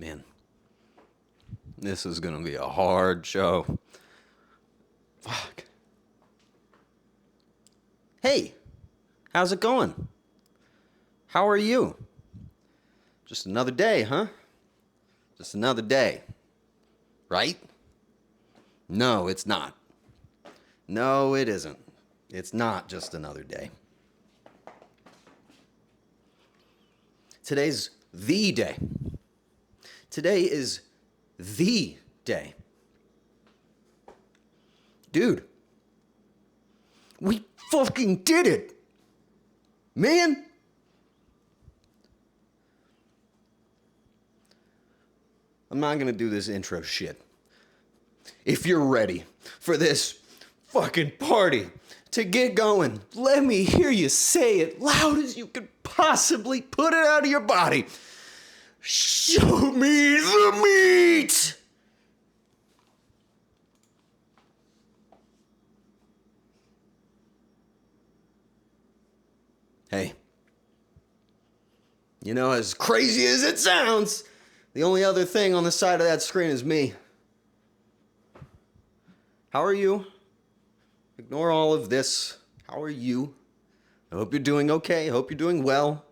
Man, this is gonna be a hard show. Fuck. Hey, how's it going? How are you? Just another day, huh? Just another day. Right? No, it's not. No, it isn't. It's not just another day. Today's the day. Today is the day. Dude, we fucking did it! Man! I'm not gonna do this intro shit. If you're ready for this fucking party to get going, let me hear you say it loud as you could possibly put it out of your body. Show me the meat! Hey, you know, as crazy as it sounds, the only other thing on the side of that screen is me. How are you? Ignore all of this. How are you? I hope you're doing okay. I hope you're doing well.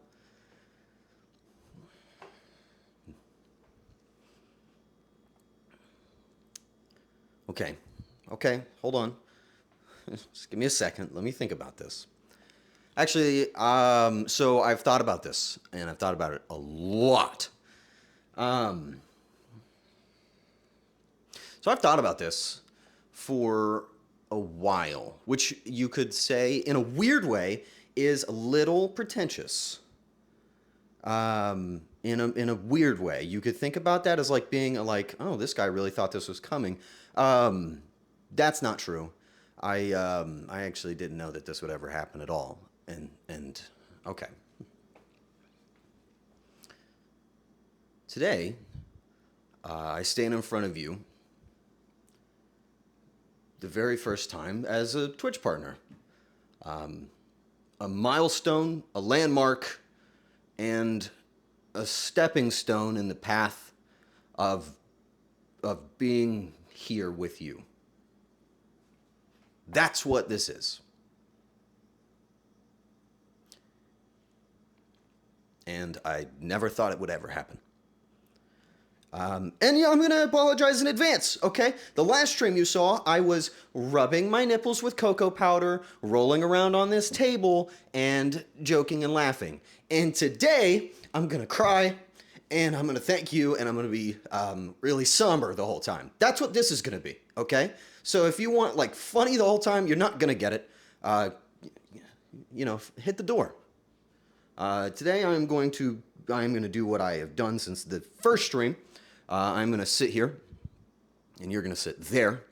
Okay. Okay, hold on. Just give me a second. Let me think about this. Actually, so I've thought about this, and I've thought about it a lot. Um, so I've thought about this for a while, which you could say, in a weird way, is a little pretentious. In a weird way, you could think about that as like being like, oh, this guy really thought this was coming. Um, that's not true. I actually didn't know that this would ever happen at all. And okay, today I stand in front of you the very first time as a Twitch partner. A milestone, a landmark, and a stepping stone in the path of being here with you. That's what this is. And I never thought it would ever happen. And yeah, I'm going to apologize in advance, okay? The last stream you saw, I was rubbing my nipples with cocoa powder, rolling around on this table, and joking and laughing. And today, I'm going to cry, and I'm going to thank you, and I'm going to be really somber the whole time. That's what this is going to be, okay? So if you want, like, funny the whole time, you're not going to get it. Hit the door. Today, I'm going to do what I have done since the first stream. I'm going to sit here, and you're going to sit there,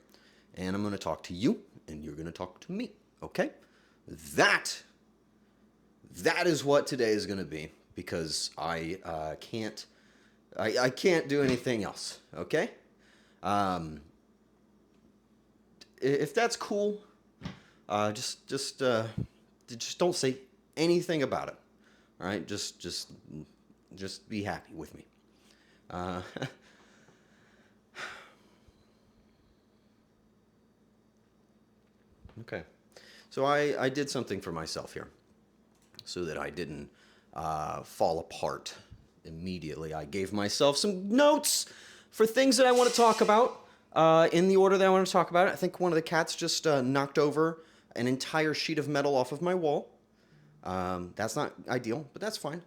and I'm going to talk to you, and you're going to talk to me, okay? That is what today is going to be, because I can't do anything else, okay? If that's cool, just don't say anything about it, all right? Just be happy with me. Okay, so I did something for myself here so that I didn't fall apart immediately. I gave myself some notes for things that I want to talk about in the order that I want to talk about it. I think one of the cats just knocked over an entire sheet of metal off of my wall. That's not ideal, but that's fine.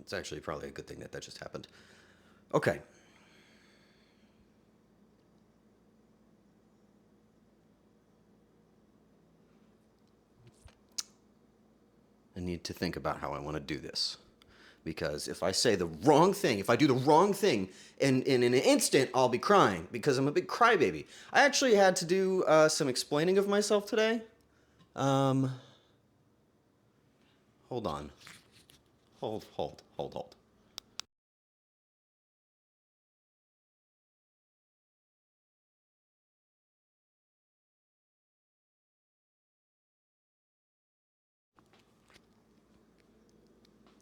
It's actually probably a good thing that just happened. Okay. I need to think about how I want to do this. Because if I say the wrong thing, if I do the wrong thing, in an instant, I'll be crying because I'm a big crybaby. I actually had to do some explaining of myself today. Hold on. Hold.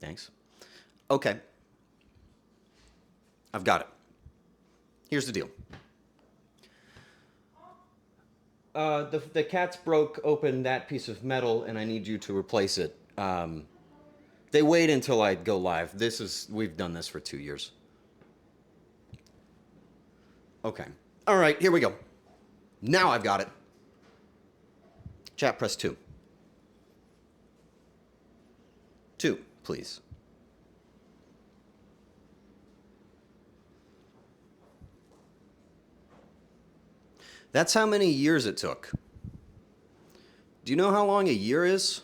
Thanks. Okay. I've got it. Here's the deal. The cats broke open that piece of metal, and I need you to replace it. They wait until I go live. We've done this for 2 years. Okay. All right, here we go. Now I've got it. Chat, press 2. 2, please. That's how many years it took. Do you know how long a year is?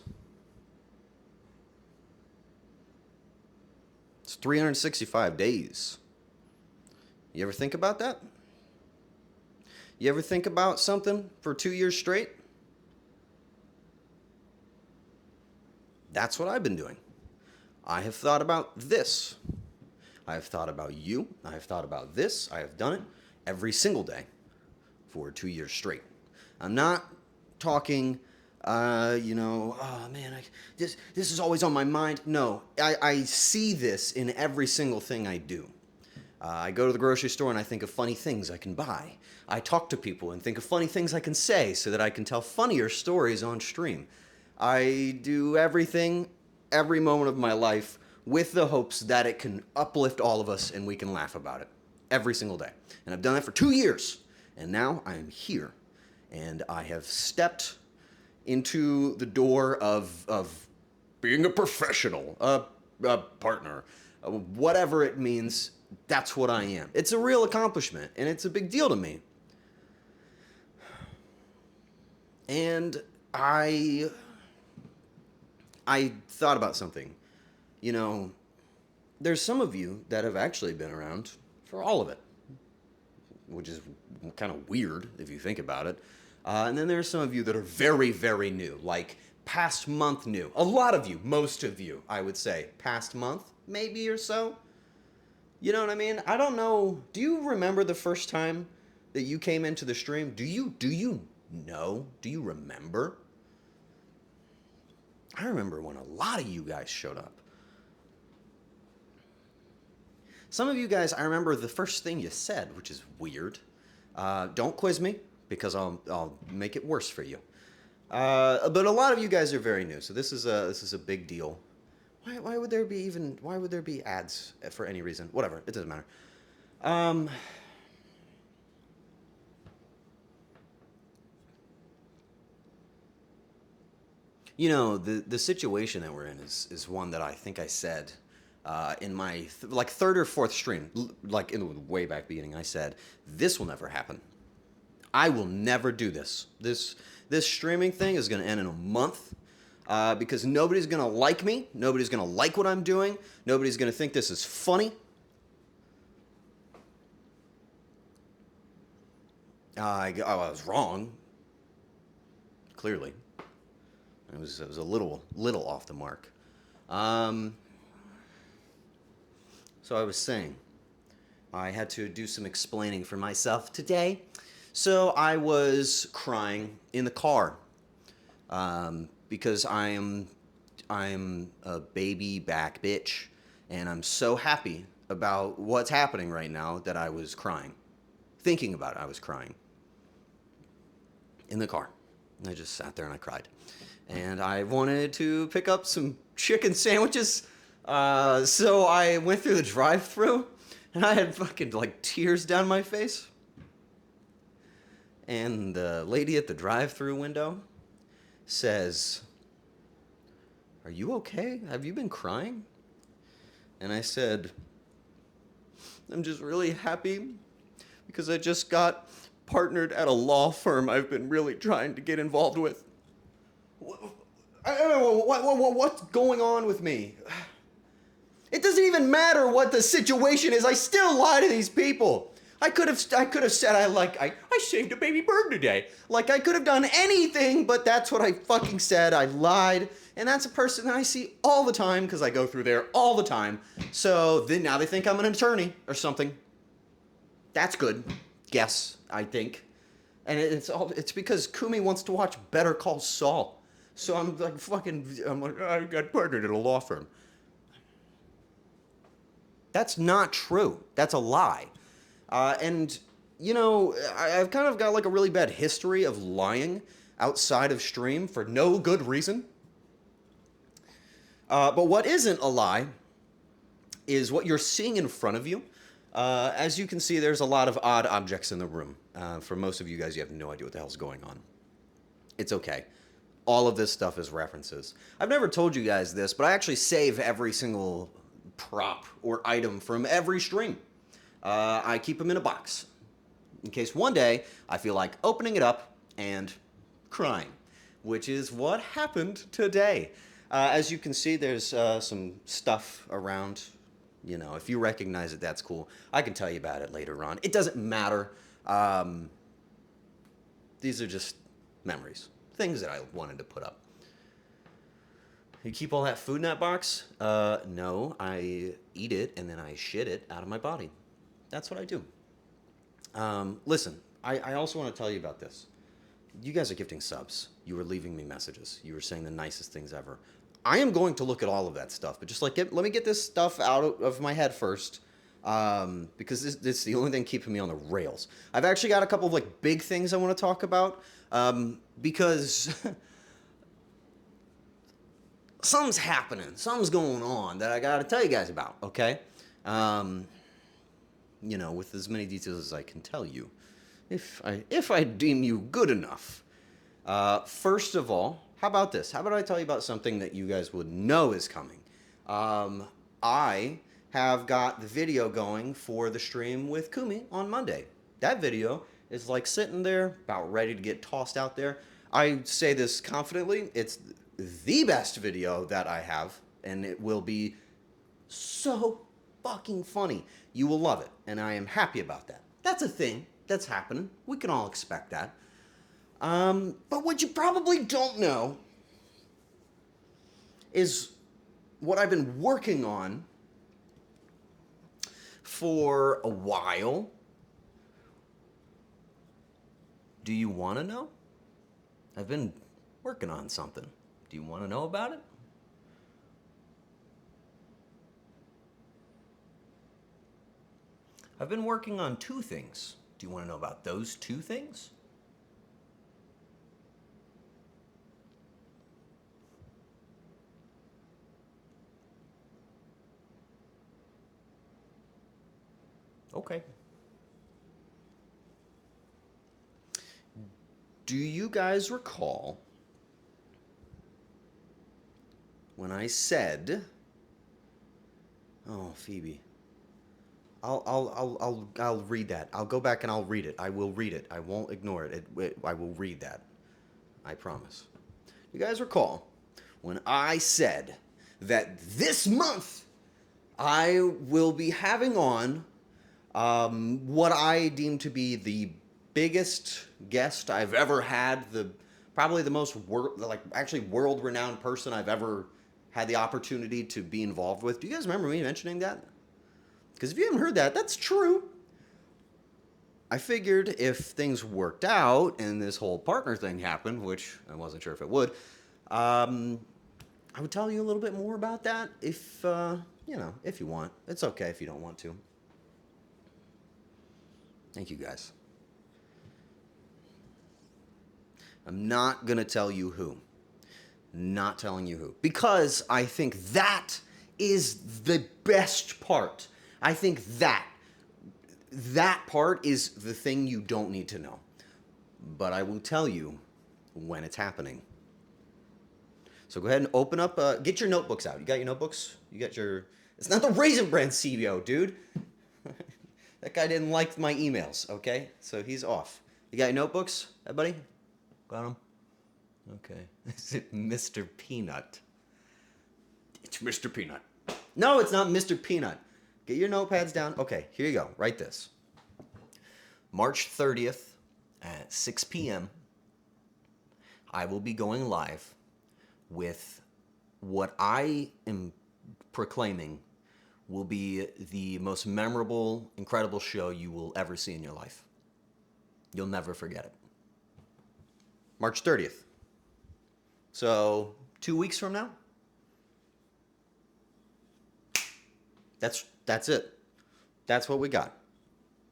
It's 365 days. You ever think about that? You ever think about something for 2 years straight? That's what I've been doing. I have thought about this. I have thought about you. I have thought about this. I have done it every single day for 2 years straight. I'm not talking, oh man, this is always on my mind. No, I see this in every single thing I do. I go to the grocery store and I think of funny things I can buy. I talk to people and think of funny things I can say so that I can tell funnier stories on stream. I do everything, every moment of my life, with the hopes that it can uplift all of us and we can laugh about it every single day. And I've done that for 2 years. And now I am here. And I have stepped into the door of being a professional, a partner, whatever it means. That's what I am. It's a real accomplishment, and it's a big deal to me. And I thought about something. You know, there's some of you that have actually been around for all of it, which is kind of weird if you think about it. And then there's some of you that are very, very new, like past month new. A lot of you, most of you, I would say, past month, maybe or so. You know what I mean? I don't know. Do you remember the first time that you came into the stream? Do you know? Do you remember? I remember when a lot of you guys showed up. Some of you guys, I remember the first thing you said, which is weird. Don't quiz me, because I'll make it worse for you. But a lot of you guys are very new, so this is a big deal. Why would there be ads for any reason? Whatever, it doesn't matter. You know, the situation that we're in is one that I think I said in my third or fourth stream, like in the way back beginning. I said, this will never happen. I will never do this. This streaming thing is going to end in a month because nobody's going to like me. Nobody's going to like what I'm doing. Nobody's going to think this is funny. I was wrong. Clearly. It was a little off the mark. So I was saying, I had to do some explaining for myself today. So I was crying in the car because I'm a baby back bitch, and I'm so happy about what's happening right now that I was crying. Thinking about it, I was crying in the car. And I just sat there and I cried. And I wanted to pick up some chicken sandwiches. So I went through the drive-thru, and I had fucking tears down my face. And the lady at the drive-thru window says, "Are you okay? Have you been crying?" And I said, "I'm just really happy because I just got partnered at a law firm I've been really trying to get involved with." I don't know what's going on with me. It doesn't even matter what the situation is. I still lie to these people. I could have said I saved a baby bird today. I could have done anything, but that's what I fucking said. I lied, and that's a person that I see all the time because I go through there all the time. So then now they think I'm an attorney or something. That's good. Guess, I think. And it's because Kumi wants to watch Better Call Saul. So I'm I got partnered at a law firm. That's not true. That's a lie. And, you know, I've kind of got like a really bad history of lying outside of stream for no good reason. But what isn't a lie is what you're seeing in front of you. As you can see, there's a lot of odd objects in the room. For most of you guys, you have no idea what the hell's going on. It's okay. All of this stuff is references. I've never told you guys this, but I actually save every single prop or item from every stream. I keep them in a box in case one day I feel like opening it up and crying, which is what happened today. As you can see, there's some stuff around. You know, if you recognize it, that's cool. I can tell you about it later on. It doesn't matter. These are just memories, things that I wanted to put up. You keep all that food in that box? No, I eat it and then I shit it out of my body. That's what I do. Listen, I also want to tell you about this. You guys are gifting subs. You were leaving me messages. You were saying the nicest things ever. I am going to look at all of that stuff, but just like let me get this stuff out of my head first, because this is the only thing keeping me on the rails. I've actually got a couple of like big things I want to talk about, because something's happening, something's going on that I got to tell you guys about. Okay, you know, with as many details as I can tell you, if I deem you good enough. First of all, how about this? How about I tell you about something that you guys would know is coming? I have got the video going for the stream with Kumi on Monday. That video is like sitting there, about ready to get tossed out there. I say this confidently. It's the best video that I have, and it will be so fucking funny. You will love it, and I am happy about that. That's a thing that's happening. We can all expect that. But what you probably don't know is what I've been working on for a while. Do you want to know? I've been working on something. Do you want to know about it? I've been working on two things. Do you want to know about those two things? Okay. Do you guys recall when I said, oh, Phoebe, I'll read that. I'll go back and I'll read it. I will read it. I won't ignore it. I will read that. I promise. You guys recall when I said that this month I will be having on what I deem to be the biggest guest I've ever had, probably the most world-renowned person I've ever had the opportunity to be involved with. Do you guys remember me mentioning that? Because if you haven't heard that, that's true. I figured if things worked out and this whole partner thing happened, which I wasn't sure if it would, I would tell you a little bit more about that if, if you want. It's okay if you don't want to. Thank you, guys. I'm not going to tell you who. Not telling you who. Because I think that is the best part. I think that part is the thing you don't need to know. But I will tell you when it's happening. So go ahead and open up, get your notebooks out. You got your notebooks? You got your... It's not the Raisin Brand CEO, dude. That guy didn't like my emails, okay? So he's off. You got your notebooks, everybody? Got them? Okay. Is it Mr. Peanut? It's Mr. Peanut. No, it's not Mr. Peanut. Get your notepads down. Okay, here you go. Write this. March 30th at 6 p.m., I will be going live with what I am proclaiming will be the most memorable, incredible show you will ever see in your life. You'll never forget it. March 30th. So, 2 weeks from now? That's it. That's what we got.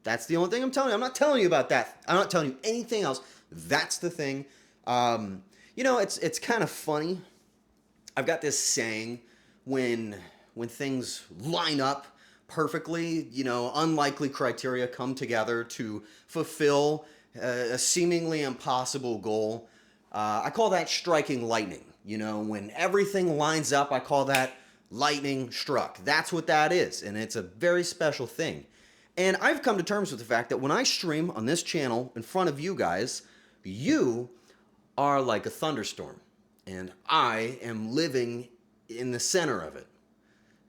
That's the only thing I'm telling you. I'm not telling you about that. I'm not telling you anything else. That's the thing. It's kind of funny. I've got this saying when things line up perfectly, unlikely criteria come together to fulfill a seemingly impossible goal. I call that striking lightning. When everything lines up, I call that lightning struck. That's what that is, and it's a very special thing. And I've come to terms with the fact that when I stream on this channel in front of you guys, you are like a thunderstorm, and I am living in the center of it.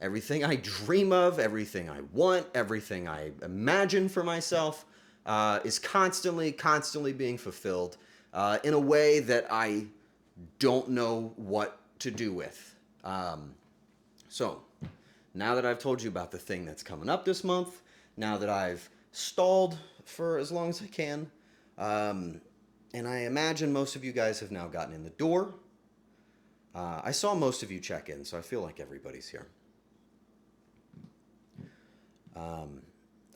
Everything I dream of, everything I want, everything I imagine for myself is constantly being fulfilled in a way that I don't know what to do with. So, now that I've told you about the thing that's coming up this month, now that I've stalled for as long as I can, and I imagine most of you guys have now gotten in the door. I saw most of you check in, so I feel like everybody's here.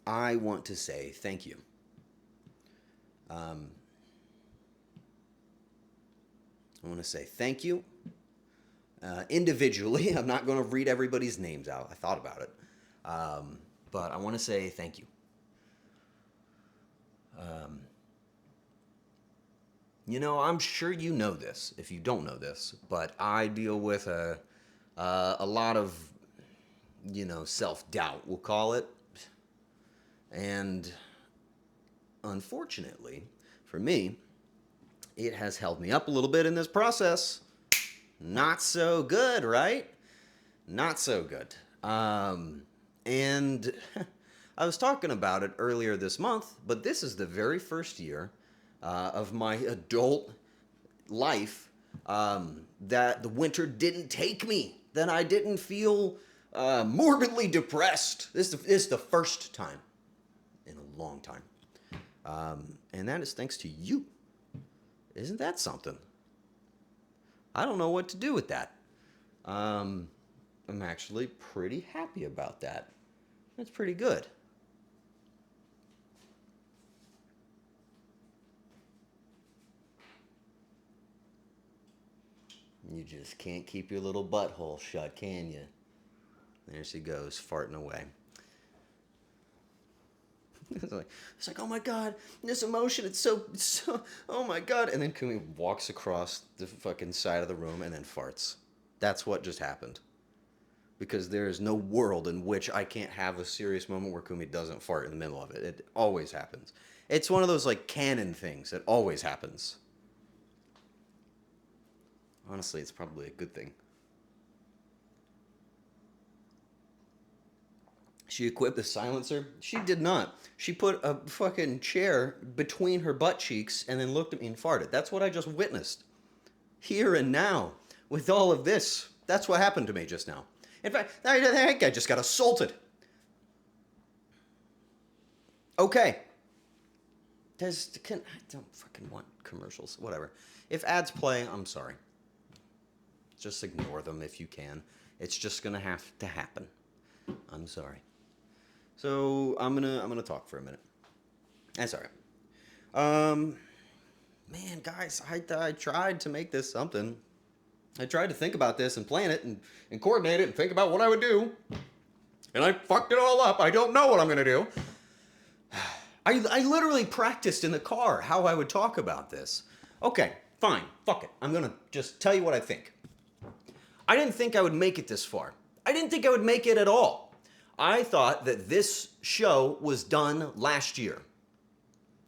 I want to say thank you. I want to say thank you individually. I'm not going to read everybody's names out. I thought about it. But I want to say thank you. I'm sure you know this if you don't know this, but I deal with a lot of, self-doubt, we'll call it. And unfortunately, for me, it has held me up a little bit in this process. Not so good, right? Not so good. And I was talking about it earlier this month, but this is the very first year of my adult life that the winter didn't take me, that I didn't feel morbidly depressed. This is the first time in a long time. And that is thanks to you. Isn't that something? I don't know what to do with that. I'm actually pretty happy about that. That's pretty good. You just can't keep your little butthole shut, can you? There she goes, farting away. It's like, oh my God, this emotion, it's so, oh my God. And then Kumi walks across the fucking side of the room and then farts. That's what just happened. Because there is no world in which I can't have a serious moment where Kumi doesn't fart in the middle of it. It always happens. It's one of those like canon things that always happens. Honestly, it's probably a good thing. She equipped the silencer? She did not. She put a fucking chair between her butt cheeks and then looked at me and farted. That's what I just witnessed. Here and now. With all of this. That's what happened to me just now. In fact, that guy just got assaulted. Okay. I don't fucking want commercials. Whatever. If ads play, I'm sorry. Just ignore them if you can. It's just gonna have to happen. I'm sorry. So I'm gonna talk for a minute. That's all right. Man, guys, I tried to make this something. I tried to think about this and plan it and coordinate it and think about what I would do. And I fucked it all up. I don't know what I'm gonna do. I literally practiced in the car how I would talk about this. Okay, fine, fuck it. I'm gonna just tell you what I think. I didn't think I would make it this far. I didn't think I would make it at all. I thought that this show was done last year.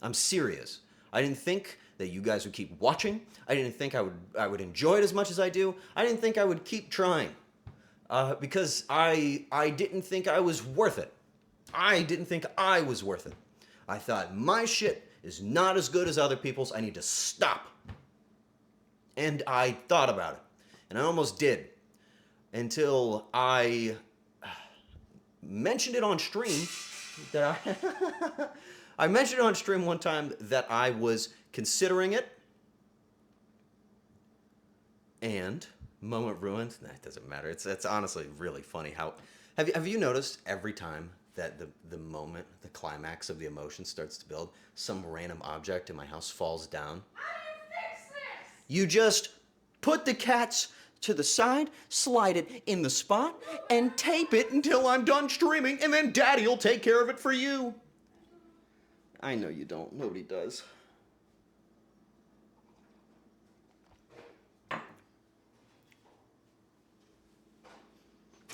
I'm serious. I didn't think that you guys would keep watching. I didn't think I would enjoy it as much as I do. I didn't think I would keep trying because I didn't think I was worth it. I didn't think I was worth it. I thought my shit is not as good as other people's. I need to stop. And I thought about it. And I almost did. Until I mentioned it on stream that I mentioned it on stream one time that I was considering it. And moment ruined. That doesn't matter. It's honestly really funny Have you noticed every time that the moment, the climax of the emotion starts to build, some random object in my house falls down? How do you fix this? You just put the cats to the side, slide it in the spot, and tape it until I'm done streaming, and then Daddy'll take care of it for you. I know you don't. Nobody does.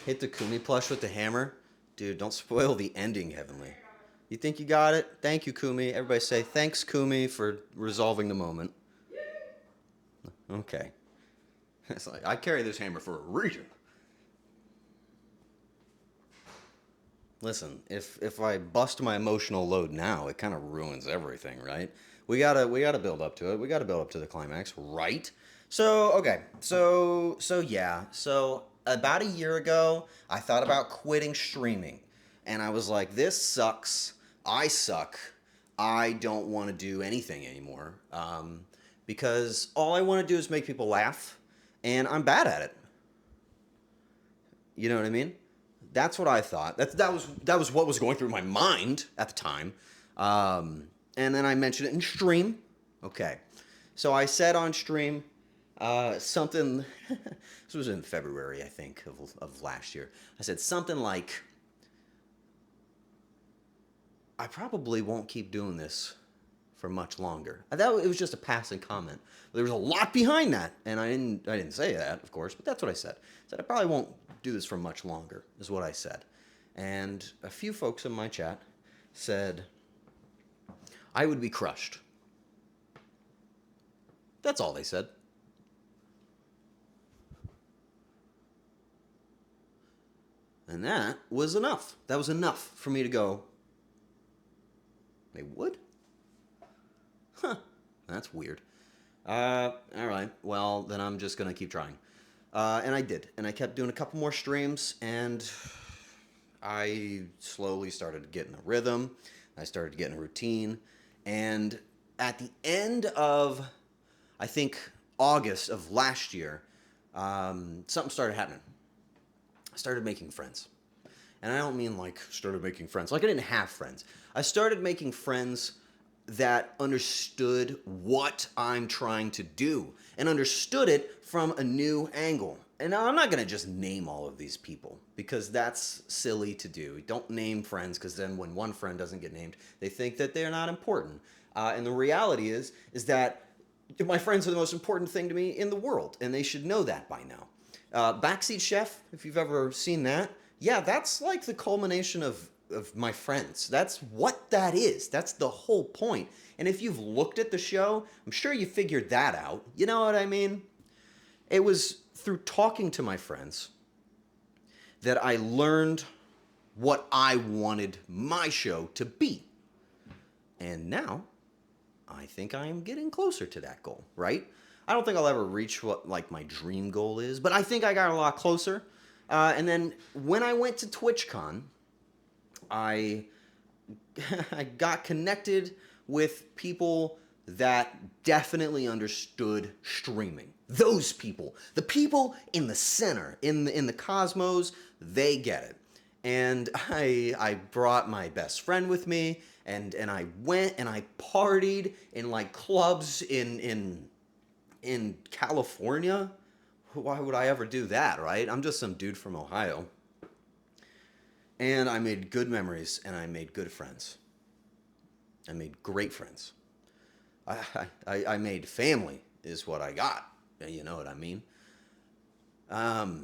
Hit the Kumi plush with the hammer. Dude, don't spoil the ending, Heavenly. You think you got it? Thank you, Kumi. Everybody say, thanks, Kumi, for resolving the moment. Okay. It's like, I carry this hammer for a reason. Listen, if I bust my emotional load now, it kind of ruins everything, right? We gotta build up to it. We gotta build up to the climax, right? So okay, so yeah, so about a year ago, I thought about quitting streaming, and I was like, this sucks. I suck. I don't want to do anything anymore, because all I want to do is make people laugh, and I'm bad at it. You know what I mean? That's what I thought. That was what was going through my mind at the time. And then I mentioned it in stream. Okay, so I said on stream something. This was in February, I think, of last year. I said something like, "I probably won't keep doing this for much longer." I thought it was just a passing comment. There was a lot behind that, and I didn't say that, of course, but that's what I said. I said I probably won't do this for much longer, is what I said. And a few folks in my chat said I would be crushed. That's all they said. And that was enough. That was enough for me to go, they would? Huh, that's weird. All right. Well, then I'm just gonna keep trying. And I did, and I kept doing a couple more streams, and I slowly started getting a rhythm. I started getting a routine, and at the end of, I think, August of last year, something started happening. I started making friends. And I don't mean like started making friends. Like I didn't have friends. I started making friends that understood what I'm trying to do and understood it from a new angle. And now I'm not going to just name all of these people because that's silly to do. Don't name friends because then when one friend doesn't get named, they think that they're not important. And the reality is that my friends are the most important thing to me in the world, and they should know that by now. Backseat Chef, if you've ever seen that, yeah, that's like the culmination of my friends. That's what that is. That's the whole point. And if you've looked at the show, I'm sure you figured that out. You know what I mean? It was through talking to my friends that I learned what I wanted my show to be. And now I think I am getting closer to that goal, right? I don't think I'll ever reach what like my dream goal is, but I think I got a lot closer. And then when I went to TwitchCon, I I got connected with people that definitely understood streaming. Those people, the people in the center, in the cosmos, they get it. And I brought my best friend with me, and I went and I partied in like clubs in California. Why would I ever do that, right? I'm just some dude from Ohio. And I made good memories, and I made good friends. I made great friends. I made family, is what I got. You know what I mean? But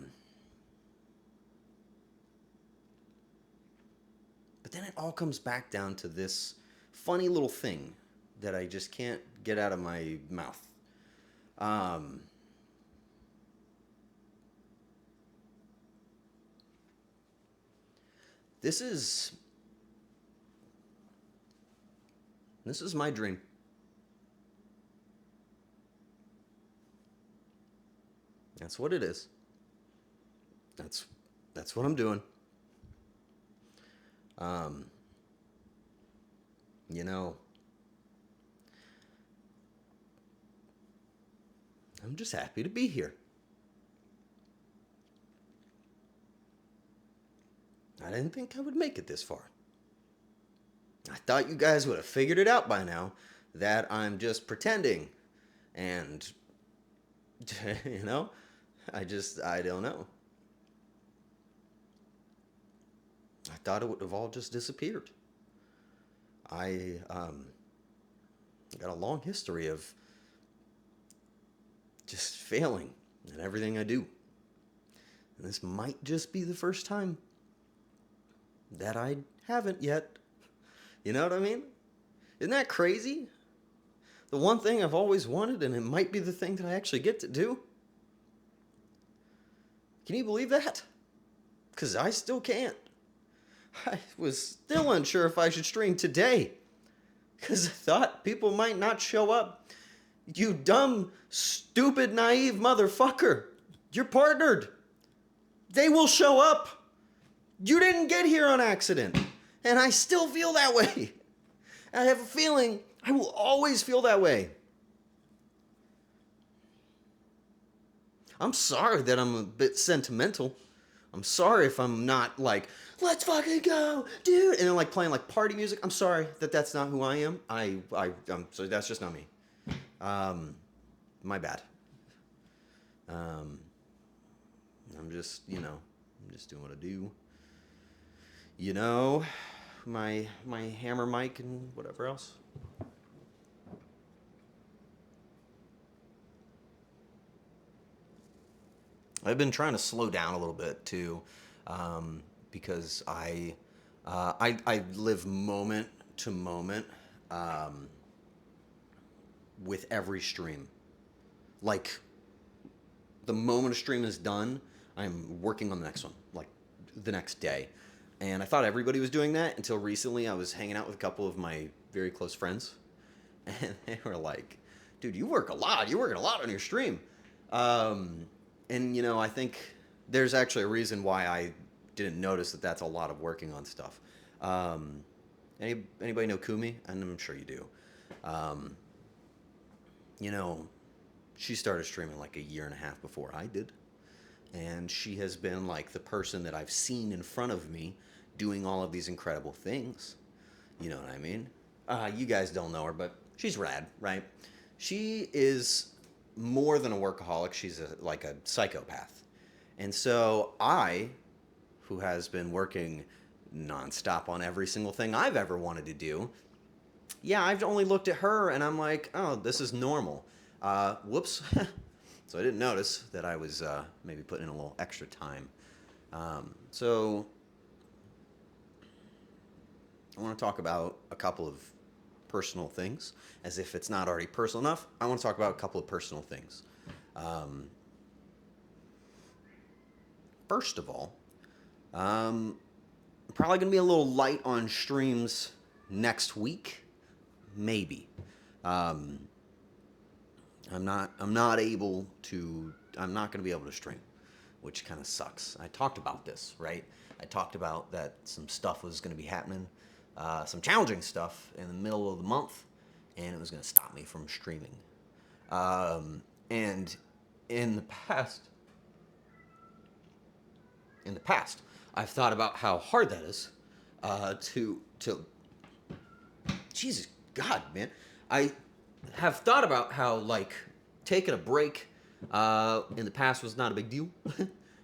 then it all comes back down to this funny little thing that I just can't get out of my mouth. This is my dream. That's what it is. That's what I'm doing. Um, you know, I'm just happy to be here. didn't think I would make it this far. I thought you guys would have figured it out by now that I'm just pretending. And, you know, I don't know. I thought it would have all just disappeared. I got a long history of just failing at everything I do. And this might just be the first time that I haven't yet. You know what I mean? Isn't that crazy? The one thing I've always wanted, and it might be the thing that I actually get to do. Can you believe that? Because I still can't. I was still unsure if I should stream today. Because I thought people might not show up. You dumb, stupid, naive motherfucker. You're partnered. They will show up. You didn't get here on accident. And I still feel that way. I have a feeling I will always feel that way. I'm sorry that I'm a bit sentimental. I'm sorry if I'm not like, let's fucking go, dude, and then like playing like party music. I'm sorry that that's not who I am. I'm so that's just not me. My bad. I'm just, I'm just doing what I do. My hammer mic and whatever else. I've been trying to slow down a little bit too, because I live moment to moment with every stream. Like the moment a stream is done, I'm working on the next one, like the next day. And I thought everybody was doing that until recently. I was hanging out with a couple of my very close friends, and they were like, "Dude, you work a lot. You're working a lot on your stream." And I think there's actually a reason why I didn't notice that that's a lot of working on stuff. Anybody know Kumi? And I'm sure you do. She started streaming like a year and a half before I did. And she has been like the person that I've seen in front of me doing all of these incredible things. You know what I mean? You guys don't know her, but she's rad, right? She is more than a workaholic. She's like a psychopath. And so I, who has been working nonstop on every single thing I've ever wanted to do, I've only looked at her and I'm like, oh, this is normal. Whoops. So I didn't notice that I was maybe putting in a little extra time. So I want to talk about a couple of personal things. As if it's not already personal enough, I want to talk about a couple of personal things. First of all, I'm probably going to be a little light on streams next week. Maybe. I'm not going to be able to stream, which kind of sucks. I talked about this, right? I talked about that some stuff was going to be happening, some challenging stuff in the middle of the month, and it was going to stop me from streaming. And in the past, I've thought about how hard that is to Jesus God, man. I have thought about how like taking a break in the past was not a big deal.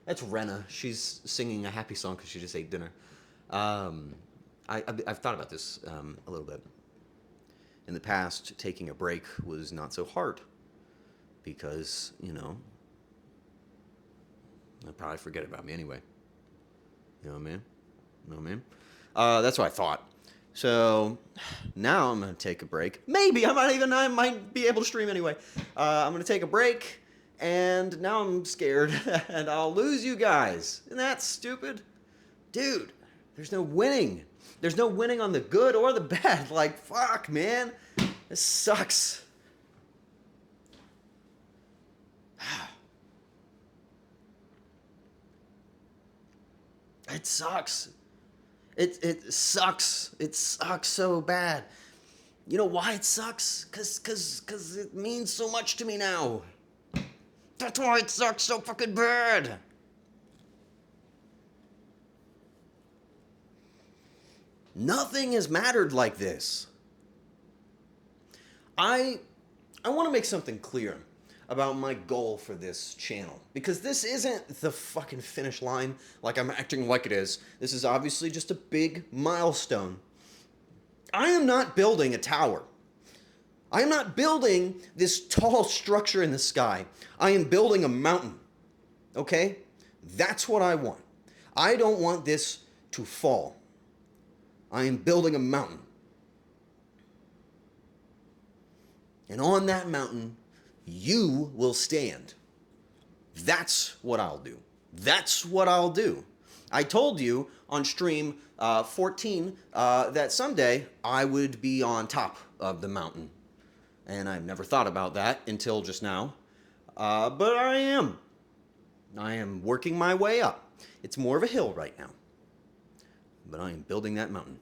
That's Renna. She's singing a happy song because she just ate dinner. I've thought about this a little bit. In the past, taking a break was not so hard because, I'd probably forget about me anyway. You know what I mean? That's what I thought. So now I'm going to take a break. Maybe I might be able to stream anyway. I'm going to take a break, and now I'm scared and I'll lose you guys. Isn't that stupid? Dude, there's no winning. There's no winning on the good or the bad. Like, fuck, man. This sucks. It sucks. It sucks. It sucks so bad. You know why it sucks? Cause it means so much to me now. That's why it sucks so fucking bad. Nothing has mattered like this. I want to make something clear about my goal for this channel, because this isn't the fucking finish line like I'm acting like it is. This is obviously just a big milestone. I am not building a tower. I am not building this tall structure in the sky. I am building a mountain. Okay? That's what I want. I don't want this to fall. I am building a mountain. And on that mountain, you will stand. That's what I'll do. That's what I'll do. I told you on stream 14 that someday I would be on top of the mountain. And I've never thought about that until just now. But I am. I am working my way up. It's more of a hill right now. But I am building that mountain.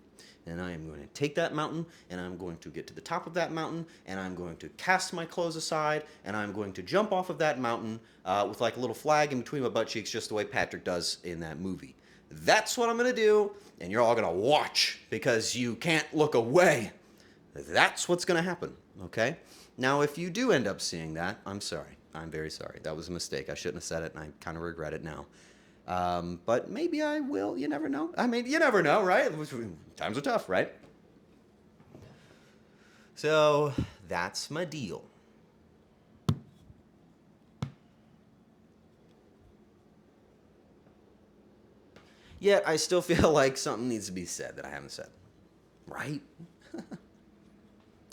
And I am going to take that mountain, and I'm going to get to the top of that mountain, and I'm going to cast my clothes aside, and I'm going to jump off of that mountain with like a little flag in between my butt cheeks, just the way Patrick does in that movie. That's what I'm going to do, and you're all going to watch because you can't look away. That's what's going to happen, okay? Now, if you do end up seeing that, I'm sorry. I'm very sorry. That was a mistake. I shouldn't have said it, and I kind of regret it now. But maybe I will. You never know. I mean, you never know, right? Times are tough, right? So that's my deal. Yet I still feel like something needs to be said that I haven't said. Right?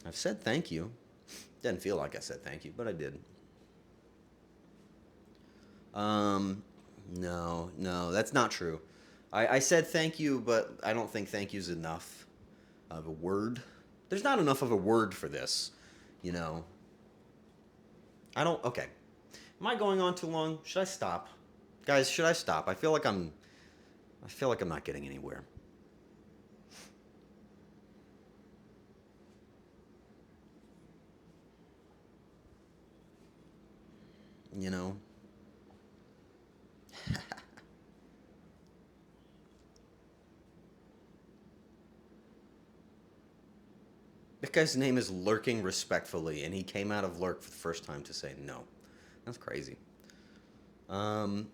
I've said thank you. Didn't feel like I said thank you, but I did. No, that's not true. I said thank you, but I don't think thank you's enough of a word. There's not enough of a word for this, you know. Okay. Am I going on too long? Should I stop? Guys, should I stop? I feel like I'm not getting anywhere. You know? That guy's name is Lurking Respectfully, and he came out of Lurk for the first time to say no. That's crazy. Hey,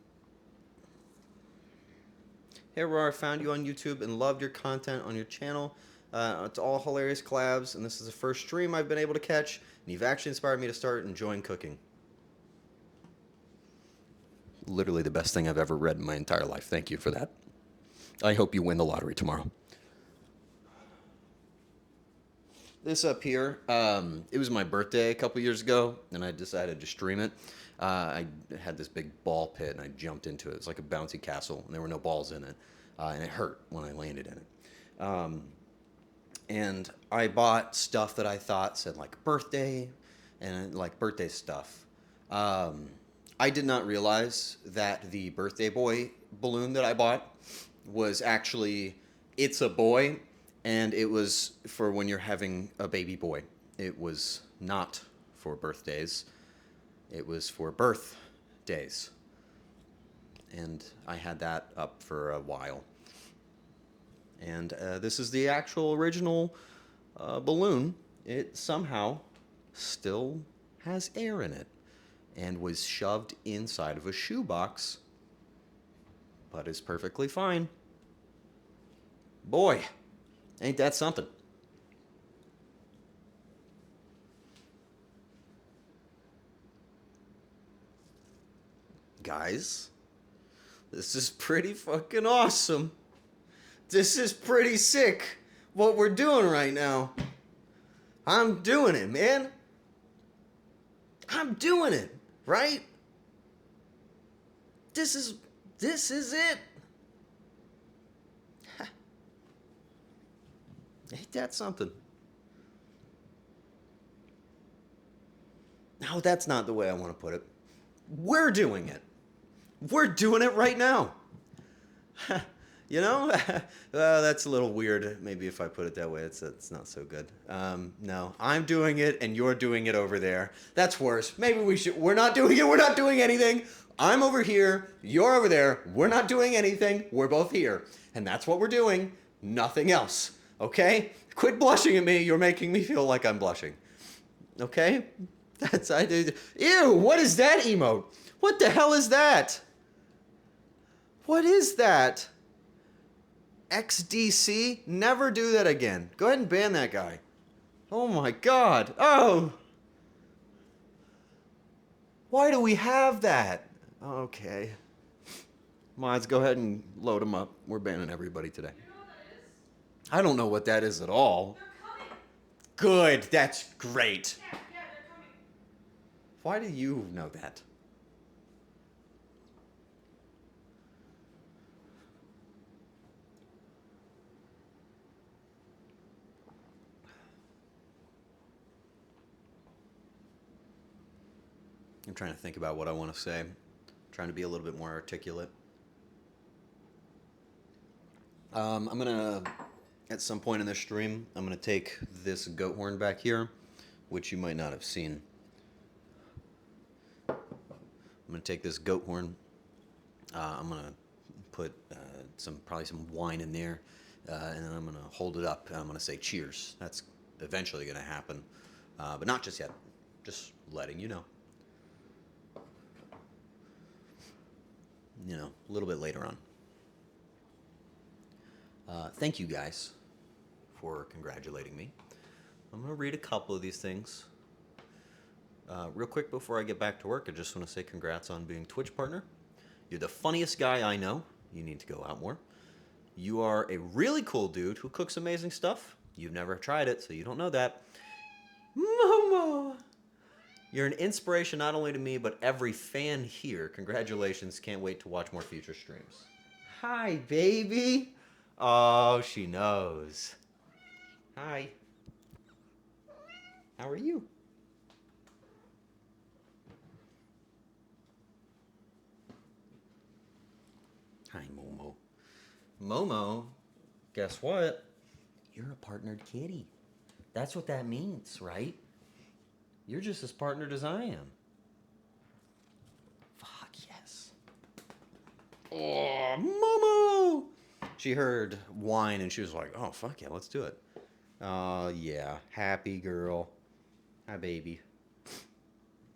Arar, found you on YouTube and loved your content on your channel. It's all hilarious collabs, and this is the first stream I've been able to catch, and you've actually inspired me to start enjoying cooking. Literally the best thing I've ever read in my entire life. Thank you for that. I hope you win the lottery tomorrow. This up here, it was my birthday a couple years ago, and I decided to stream it. I had this big ball pit, and I jumped into it. It was like a bouncy castle, and there were no balls in it, and it hurt when I landed in it. And I bought stuff that I thought said like birthday, and like birthday stuff. I did not realize that the birthday boy balloon that I bought was actually, it's a boy, and it was for when you're having a baby boy. It was not for birthdays. It was for birthdays. And I had that up for a while. And this is the actual original balloon. It somehow still has air in it and was shoved inside of a shoebox, but is perfectly fine. Boy, ain't that something? Guys, this is pretty fucking awesome. This is pretty sick, what we're doing right now. I'm doing it, man. I'm doing it, right? This is it. Ain't that something? No, that's not the way I want to put it. We're doing it. We're doing it right now. You know? That's a little weird. Maybe if I put it that way, it's not so good. No, I'm doing it and you're doing it over there. That's worse. Maybe we're not doing it. We're not doing anything. I'm over here. You're over there. We're not doing anything. We're both here. And that's what we're doing. Nothing else. Okay? Quit blushing at me. You're making me feel like I'm blushing. Okay? I did. Ew, what is that emote? What the hell is that? What is that? XDC? Never do that again. Go ahead and ban that guy. Oh my god. Oh! Why do we have that? Okay. Mods, go ahead and load them up. We're banning everybody today. You know what that is? I don't know what that is at all. They're coming. Good. That's great. Yeah, they're coming. Why do you know that? I'm trying to think about what I want to say. I'm trying to be a little bit more articulate. I'm gonna, at some point in this stream, I'm gonna take this goat horn back here, which you might not have seen. I'm gonna take this goat horn. I'm gonna put probably some wine in there, and then I'm gonna hold it up. And I'm gonna say cheers. That's eventually gonna happen, but not just yet. Just letting you know. You know, a little bit later on. Thank you guys for congratulating me. I'm going to read a couple of these things. Real quick before I get back to work, I just want to say congrats on being Twitch partner. You're the funniest guy I know. You need to go out more. You are a really cool dude who cooks amazing stuff. You've never tried it, so you don't know that. Momo! You're an inspiration not only to me, but every fan here. Congratulations. Can't wait to watch more future streams. Hi, baby. Oh, she knows. Hi. How are you? Hi, Momo. Momo, guess what? You're a partnered kitty. That's what that means, right? You're just as partnered as I am. Fuck yes. Oh, Momo! She heard whine and she was like, oh, fuck yeah, let's do it. Yeah. Happy girl. Hi, baby.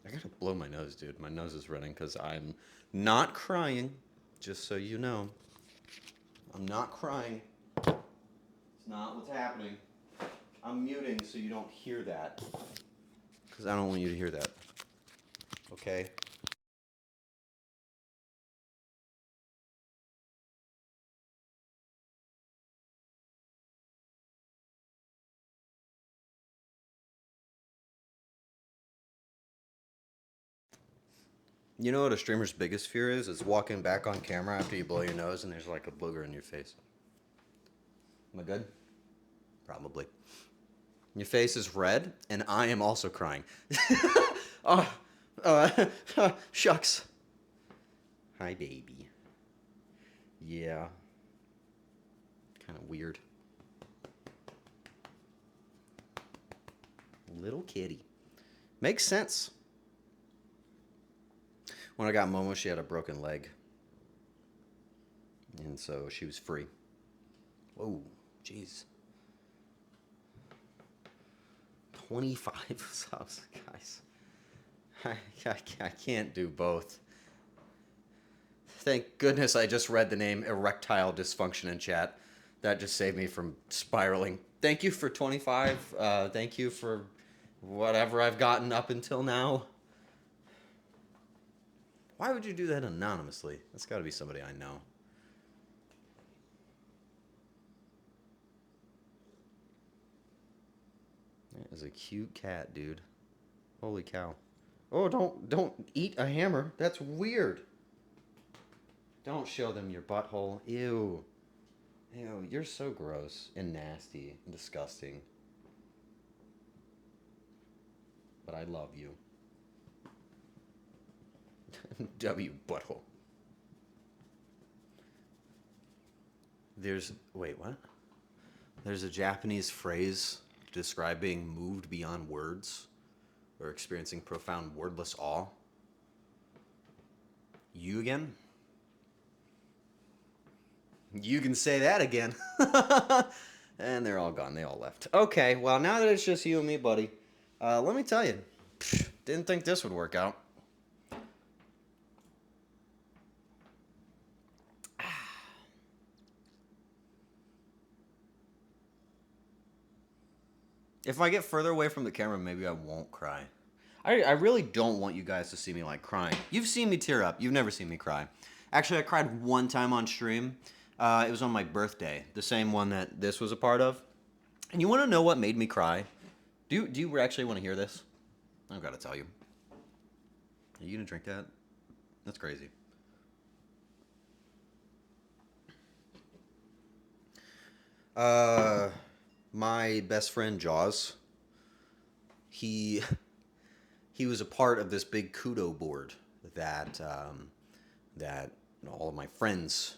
I gotta blow my nose, dude. My nose is running because I'm not crying, just so you know. I'm not crying. It's not what's happening. I'm muting so you don't hear that. Because I don't want you to hear that. Okay? You know what a streamer's biggest fear is? It's walking back on camera after you blow your nose and there's like a booger in your face. Am I good? Probably. Your face is red, and I am also crying. Oh, shucks. Hi, baby. Yeah. Kind of weird. Little kitty. Makes sense. When I got Momo, she had a broken leg. And so she was free. Whoa, jeez. 25 subs, guys. I can't do both. Thank goodness I just read the name erectile dysfunction in chat. That just saved me from spiraling. Thank you for 25. Thank you for whatever I've gotten up until now. Why would you do that anonymously? That's got to be somebody I know. That is a cute cat, dude. Holy cow. Oh, don't eat a hammer. That's weird. Don't show them your butthole. Ew. Ew, you're so gross and nasty and disgusting. But I love you. W butthole. Wait, what? There's a Japanese phrase describing moved beyond words or experiencing profound wordless awe. You again? You can say that again. And they're all gone. They all left. Okay, well, now that it's just you and me, buddy, let me tell you, didn't think this would work out. If I get further away from the camera, maybe I won't cry. I really don't want you guys to see me like crying. You've seen me tear up. You've never seen me cry. Actually, I cried one time on stream. It was on my birthday, the same one that this was a part of. And you want to know what made me cry? Do you actually want to hear this? I've got to tell you. Are you gonna drink that? That's crazy. My best friend Jaws. He was a part of this big kudo board that that all of my friends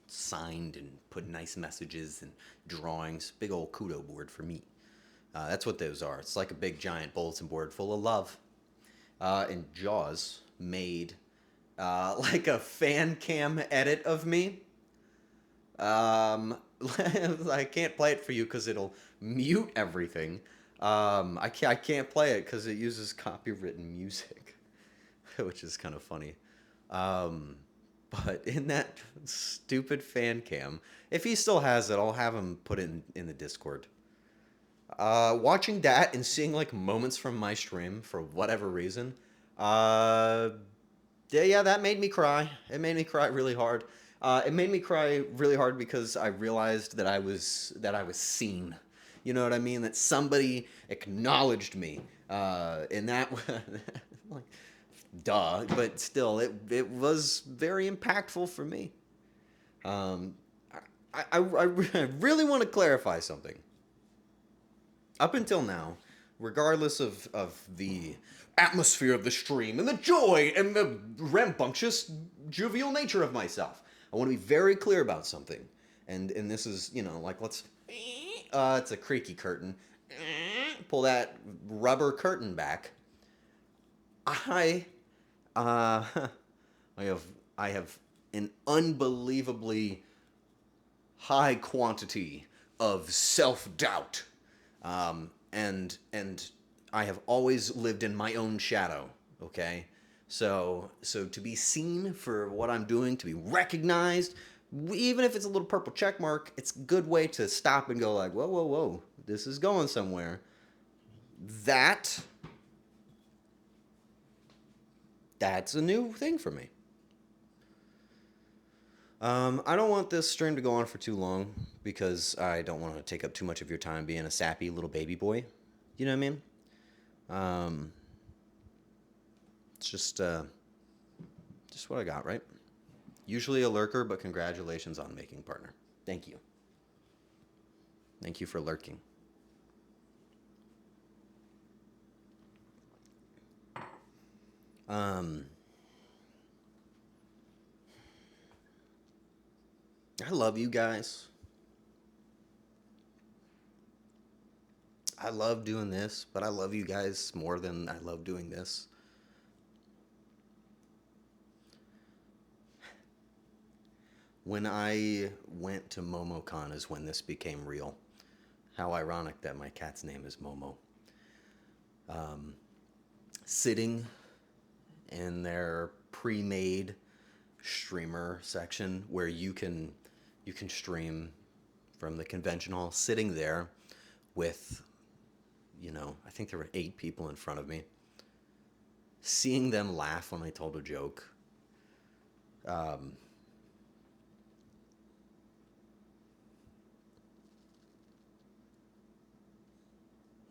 signed and put nice messages and drawings. Big old kudo board for me. That's what those are. It's like a big giant bulletin board full of love. And Jaws made like a fan cam edit of me. I can't play it for you because it'll mute everything. I can't play it because it uses copywritten music, which is kind of funny. But in that stupid fan cam, if he still has it, I'll have him put it in the Discord. Watching that and seeing like moments from my stream for whatever reason, yeah, that made me cry. It made me cry really hard. It made me cry really hard because I realized that I was seen. You know what I mean? That somebody acknowledged me, and that like, duh. But still, it was very impactful for me. I really want to clarify something. Up until now, regardless of the atmosphere of the stream and the joy and the rambunctious, jovial nature of myself, I want to be very clear about something. And this is, like, it's a creaky curtain. Pull that rubber curtain back. I have an unbelievably high quantity of self-doubt. And I have always lived in my own shadow, okay? So to be seen for what I'm doing, to be recognized, even if it's a little purple check mark, it's a good way to stop and go like, whoa, whoa, whoa, this is going somewhere. That's a new thing for me. I don't want this stream to go on for too long because I don't want to take up too much of your time being a sappy little baby boy. You know what I mean? It's just what I got, right? Usually a lurker, but congratulations on making partner. Thank you. Thank you for lurking. I love you guys. I love doing this, but I love you guys more than I love doing this. When I went to MomoCon is when this became real. How ironic that my cat's name is Momo. Sitting in their pre-made streamer section where you can stream from the convention hall, sitting there with, I think there were 8 people in front of me. Seeing them laugh when I told a joke.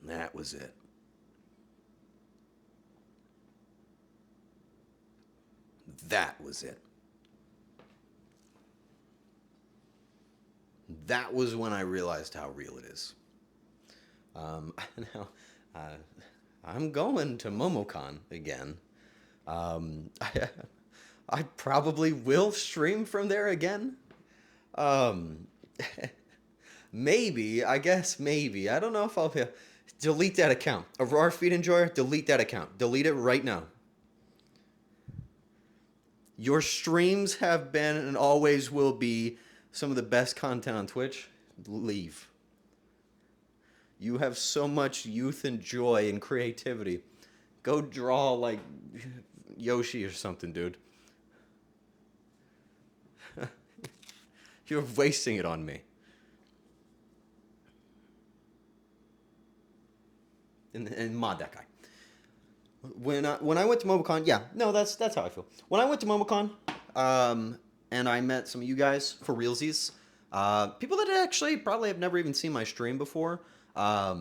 That was it. That was it. That was when I realized how real it is. Now, I'm going to MomoCon again. I probably will stream from there again. Maybe, I guess maybe. I don't know if I'll delete that account. Arar Feed Enjoyer, delete that account. Delete it right now. Your streams have been and always will be some of the best content on Twitch. Leave. You have so much youth and joy and creativity. Go draw like Yoshi or something, dude. You're wasting it on me. And mod that guy. When I went to MomoCon, yeah, no, that's how I feel. When I went to MomoCon, and I met some of you guys for realsies, people that actually probably have never even seen my stream before. Oh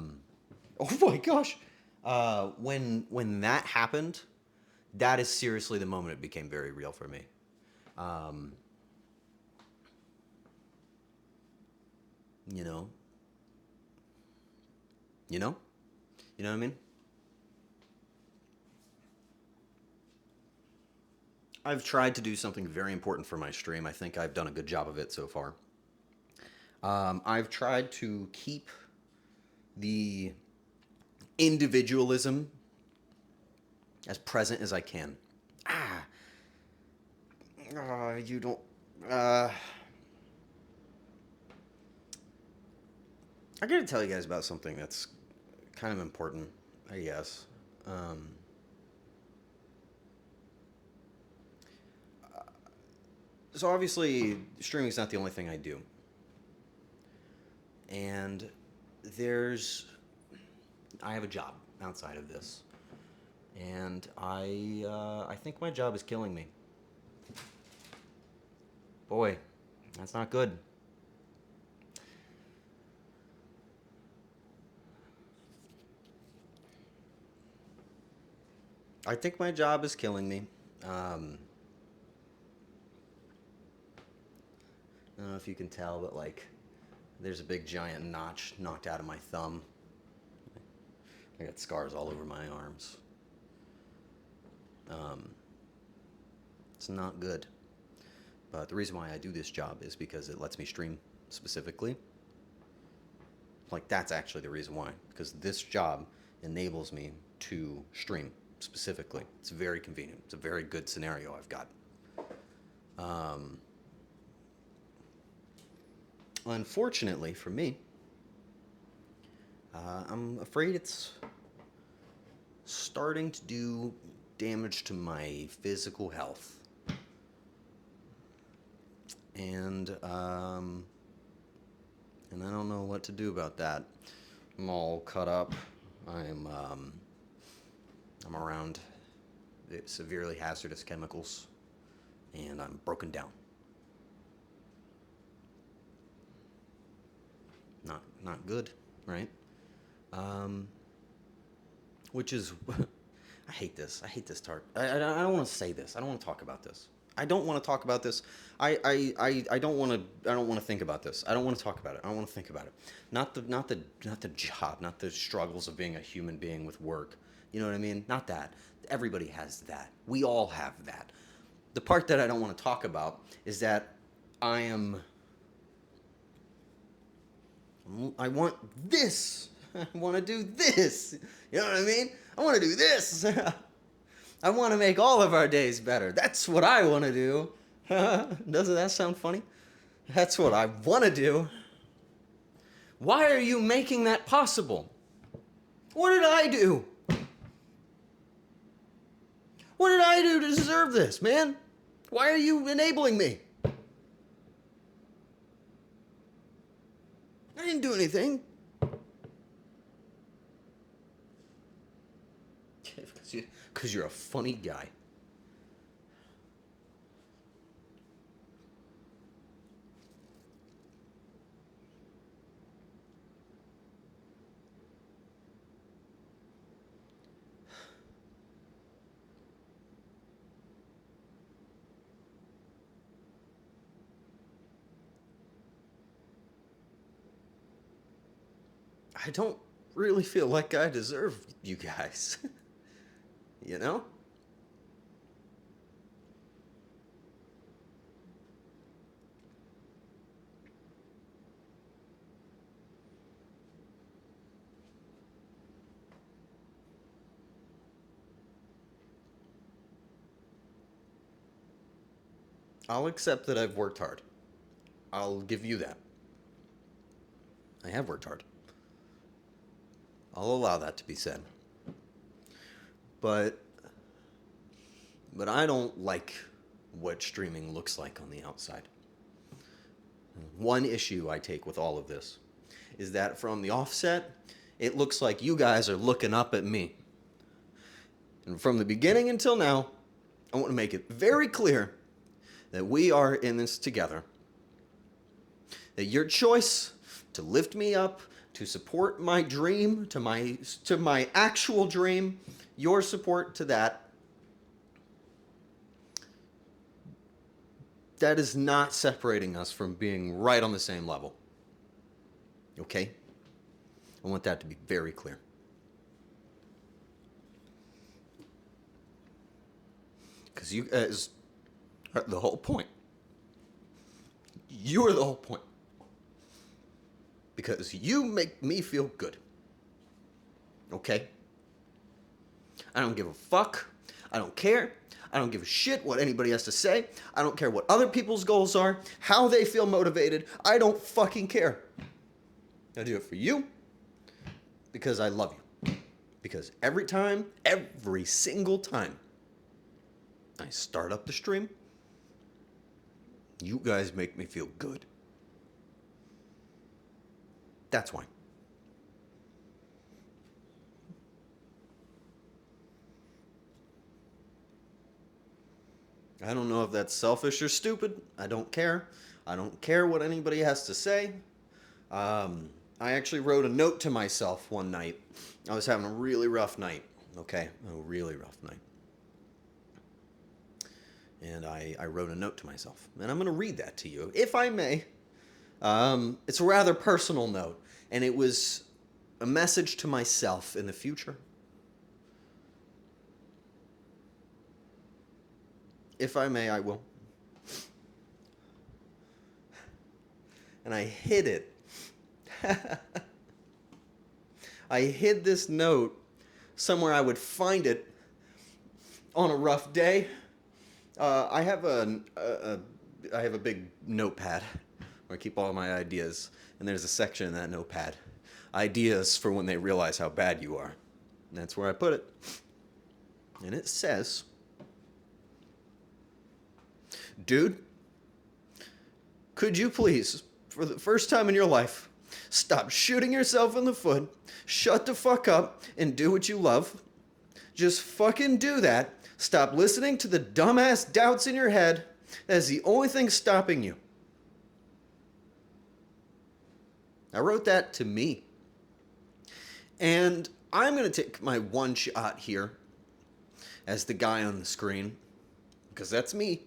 my gosh, when that happened, that is seriously the moment it became very real for me. Um, you know, you know, you know what I mean. I've tried to do something very important for my stream. I think I've done a good job of it so far. I've tried to keep the individualism as present as I can. Ah, you don't. Uh, I gotta tell you guys about something that's kind of important, I guess. Um, so obviously, streaming is not the only thing I do, and there's I have a job outside of this, and I think my job is killing me. Boy, that's not good. I think my job is killing me. Um, I don't know if you can tell, but like, there's a big giant notch knocked out of my thumb. I got scars all over my arms. Um, it's not good. But the reason why I do this job is because it lets me stream specifically. Like, that's actually the reason why. Because this job enables me to stream specifically. It's very convenient. It's a very good scenario I've got. Um, Unfortunately for me, I'm afraid it's starting to do damage to my physical health. And and I don't know what to do about that. I'm all cut up. I'm around severely hazardous chemicals, and I'm broken down. Not good, right? Um, which is, I hate this. I hate this tart. I don't want to say this. I don't want to talk about this. I don't want to talk about this. I don't want to. I don't want to think about this. I don't want to talk about it. I don't want to think about it. Not the job. Not the struggles of being a human being with work. You know what I mean? Not that. Everybody has that. We all have that. The part that I don't want to talk about is that I am. I want this. I want to do this. You know what I mean? I want to do this. I want to make all of our days better. That's what I want to do. Doesn't that sound funny? That's what I want to do. Why are you making that possible? What did I do? What did I do to deserve this, man? Why are you enabling me? I didn't do anything. Because you're a funny guy. I don't really feel like I deserve you guys. You know? I'll accept that I've worked hard. I'll give you that. I have worked hard. I'll allow that to be said. But I don't like what streaming looks like on the outside. One issue I take with all of this is that from the offset, it looks like you guys are looking up at me. And from the beginning until now, I want to make it very clear that we are in this together. That your choice to lift me up, to support my dream, to my actual dream, your support to that, that is not separating us from being right on the same level. Okay? I want that to be very clear. Because you guys are the whole point. You are the whole point. Because you make me feel good. Okay? I don't give a fuck. I don't care. I don't give a shit what anybody has to say. I don't care what other people's goals are, how they feel motivated. I don't fucking care. I do it for you because I love you. Because every single time I start up the stream, you guys make me feel good. That's why. I don't know if that's selfish or stupid. I don't care. I don't care what anybody has to say. I actually wrote a note to myself one night. I was having a really rough night. Okay? A really rough night. And I wrote a note to myself. And I'm going to read that to you, if I may. It's a rather personal note. And it was a message to myself in the future. If I may, I will. And I hid it. I hid this note somewhere I would find it on a rough day. I have a big notepad where I keep all my ideas, and there's a section in that notepad, ideas for when they realize how bad you are. And that's where I put it. And it says, dude, could you please, for the first time in your life, stop shooting yourself in the foot, shut the fuck up, and do what you love? Just fucking do that. Stop listening to the dumbass doubts in your head. That is the only thing stopping you. I wrote that to me. And I'm going to take my one shot here as the guy on the screen, because that's me.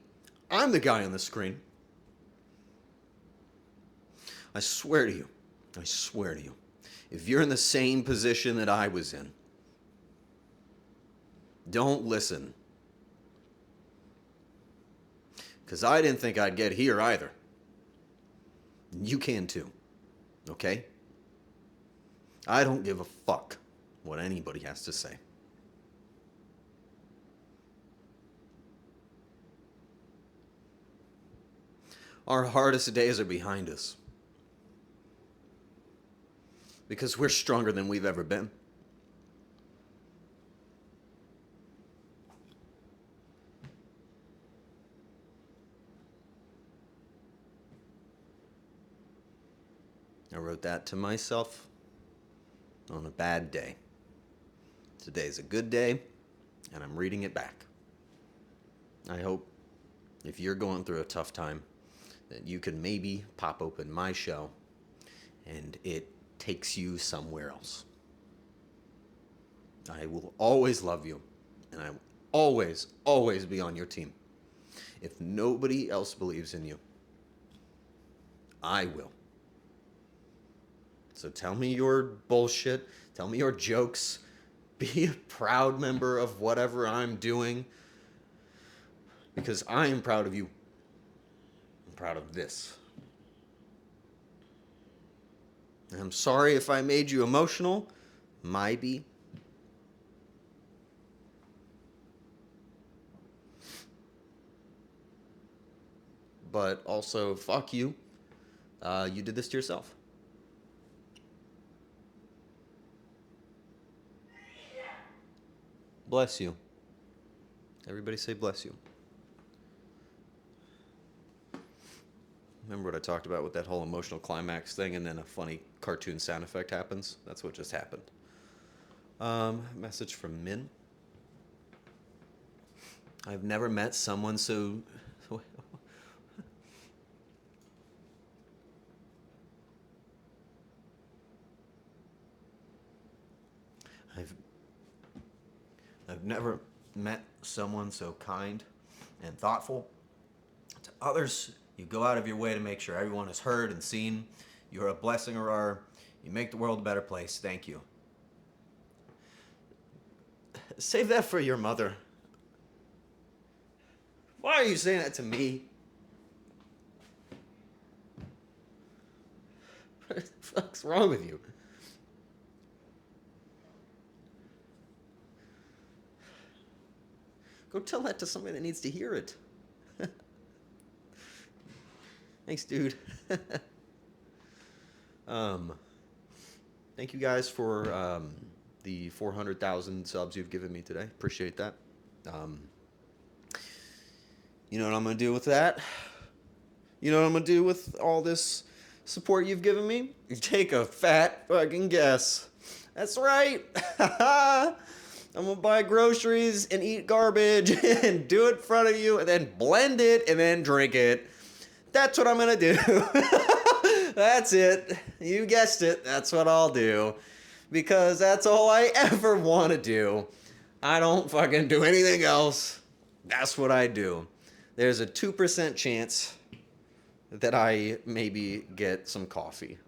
I'm the guy on the screen. I swear to you, if you're in the same position that I was in, don't listen. Because I didn't think I'd get here either. You can too, okay? I don't give a fuck what anybody has to say. Our hardest days are behind us. Because we're stronger than we've ever been. I wrote that to myself on a bad day. Today's a good day, and I'm reading it back. I hope if you're going through a tough time, that you can maybe pop open my show and it takes you somewhere else. I will always love you, and I will always, always be on your team. If nobody else believes in you, I will. So tell me your bullshit, tell me your jokes, be a proud member of whatever I'm doing, because I am proud of you. I'm proud of this. And I'm sorry if I made you emotional. Maybe. But also, fuck you. You did this to yourself. Bless you. Everybody say bless you. Remember what I talked about with that whole emotional climax thing, and then a funny cartoon sound effect happens? That's what just happened. Message from Min. I've never met someone so... I've never met someone so kind and thoughtful. To others, you go out of your way to make sure everyone is heard and seen. You're a blessing, Arar. You make the world a better place. Thank you. Save that for your mother. Why are you saying that to me? What the fuck's wrong with you? Go tell that to somebody that needs to hear it. Thanks, dude. Thank you guys for the 400,000 subs you've given me today. Appreciate that. You know what I'm going to do with that? You know what I'm going to do with all this support you've given me? You take a fat fucking guess. That's right. I'm going to buy groceries and eat garbage and do it in front of you and then blend it and then drink it. That's what I'm going to do. That's it. You guessed it. That's what I'll do. Because that's all I ever want to do. I don't fucking do anything else. That's what I do. There's a 2% chance that I maybe get some coffee.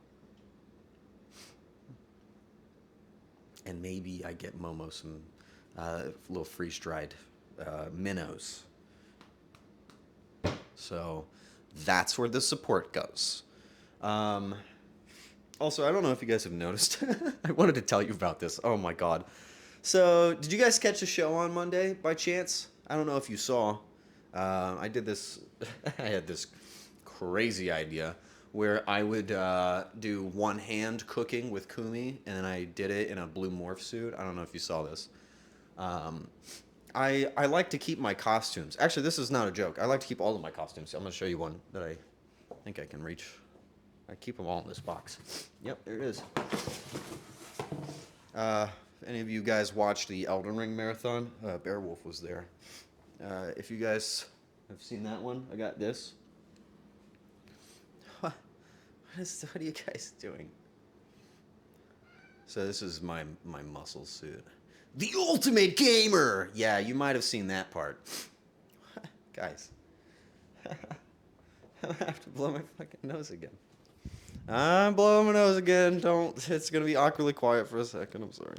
And maybe I get Momo some little freeze-dried minnows. So that's where the support goes. Also, I don't know if you guys have noticed. I wanted to tell you about this. Oh my god. So, did you guys catch the show on Monday by chance? I don't know if you saw. I did this. I had this crazy idea where I would do one-hand cooking with Kumi, and then I did it in a blue morph suit. I don't know if you saw this. I like to keep my costumes. Actually, this is not a joke. I like to keep all of my costumes. I'm going to show you one that I think I can reach. I keep them all in this box. Yep, there it is. Any of you guys watched the Elden Ring marathon? Beowulf was there. If you guys have seen that one, I got this. What are you guys doing? So this is my muscle suit. The ultimate gamer! Yeah, you might have seen that part. Guys. I'm gonna have to blow my fucking nose again. I'm blowing my nose again. It's gonna be awkwardly quiet for a second. I'm sorry.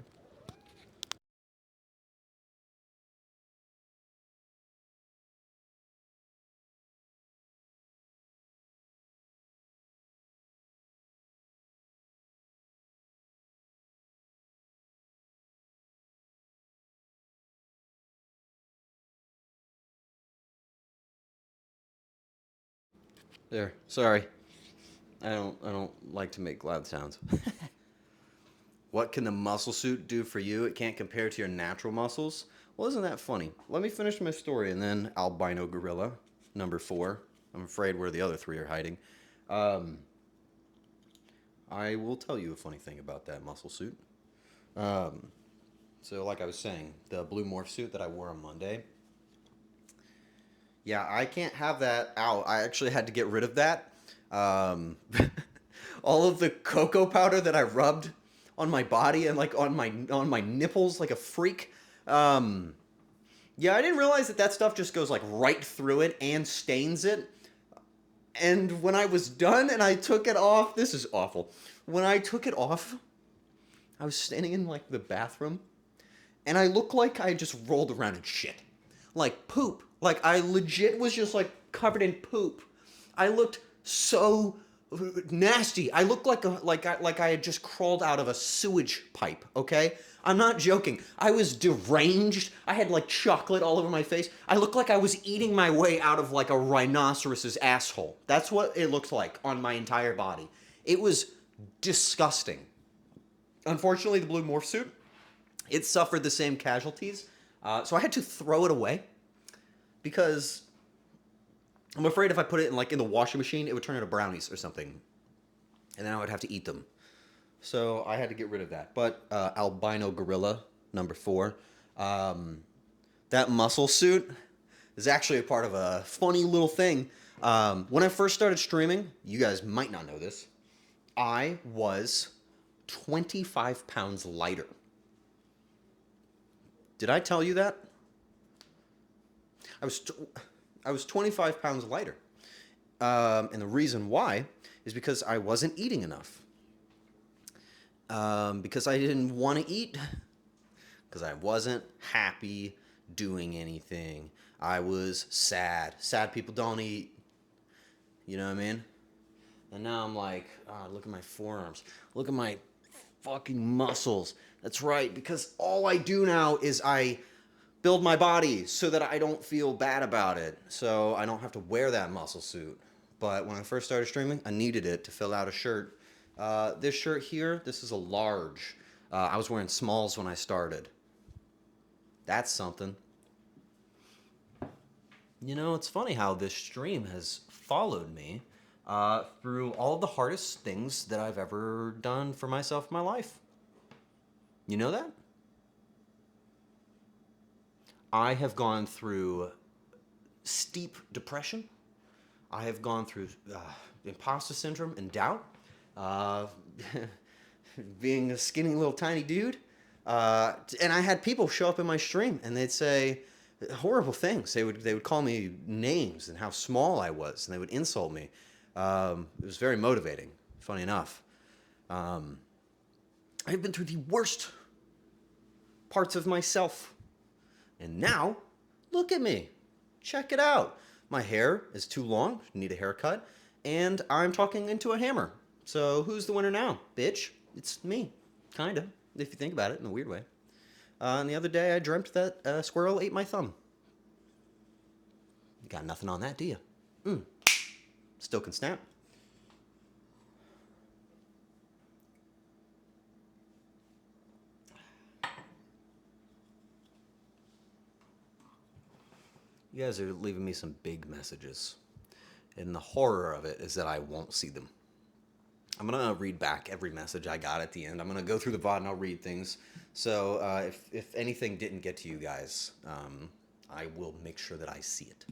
There. Sorry. I don't like to make loud sounds. What can the muscle suit do for you? It can't compare to your natural muscles. Well, isn't that funny? Let me finish my story and then albino gorilla, number 4. I'm afraid where the other 3 are hiding. I will tell you a funny thing about that muscle suit. So like I was saying, the blue morph suit that I wore on Monday. Yeah, I can't have that out. I actually had to get rid of that. All of the cocoa powder that I rubbed on my body and like on my nipples like a freak. Yeah, I didn't realize that stuff just goes like right through it and stains it. And when I was done and I took it off, this is awful. When I took it off, I was standing in like the bathroom and I looked like I just rolled around in shit. Like poop. Like I legit was just like covered in poop. I looked so nasty. I looked like I had just crawled out of a sewage pipe, okay? I'm not joking. I was deranged. I had like chocolate all over my face. I looked like I was eating my way out of like a rhinoceros's asshole. That's what it looked like on my entire body. It was disgusting. Unfortunately, the blue morph suit, it suffered the same casualties. So I had to throw it away because I'm afraid if I put it in the washing machine, it would turn into brownies or something, and then I would have to eat them. So I had to get rid of that. But albino gorilla number 4, that muscle suit is actually a part of a funny little thing. When I first started streaming, you guys might not know this, I was 25 pounds lighter. Did I tell you that? I was I was 25 pounds lighter. And the reason why is because I wasn't eating enough. Because I didn't want to eat. Because I wasn't happy doing anything. I was sad. Sad people don't eat. You know what I mean? And now I'm like, oh, look at my forearms. Look at my fucking muscles. That's right, because all I do now is I build my body so that I don't feel bad about it. So I don't have to wear that muscle suit. But when I first started streaming, I needed it to fill out a shirt. This shirt here, this is a large. I was wearing smalls when I started. That's something. You know, it's funny how this stream has followed me through all the hardest things that I've ever done for myself in my life. You know that? I have gone through steep depression. I have gone through imposter syndrome and doubt. Uh, being a skinny little tiny dude. And I had people show up in my stream and they'd say horrible things. They would call me names and how small I was, and they would insult me. It was very motivating, funny enough. I've been through the worst parts of myself. And now, look at me. Check it out. My hair is too long, need a haircut, and I'm talking into a hammer. So who's the winner now, bitch? It's me, kinda, if you think about it in a weird way. And the other day I dreamt that a squirrel ate my thumb. You got nothing on that, do you? Still can snap. You guys are leaving me some big messages. And the horror of it is that I won't see them. I'm going to read back every message I got at the end. I'm going to go through the VOD and I'll read things. So if anything didn't get to you guys, I will make sure that I see it.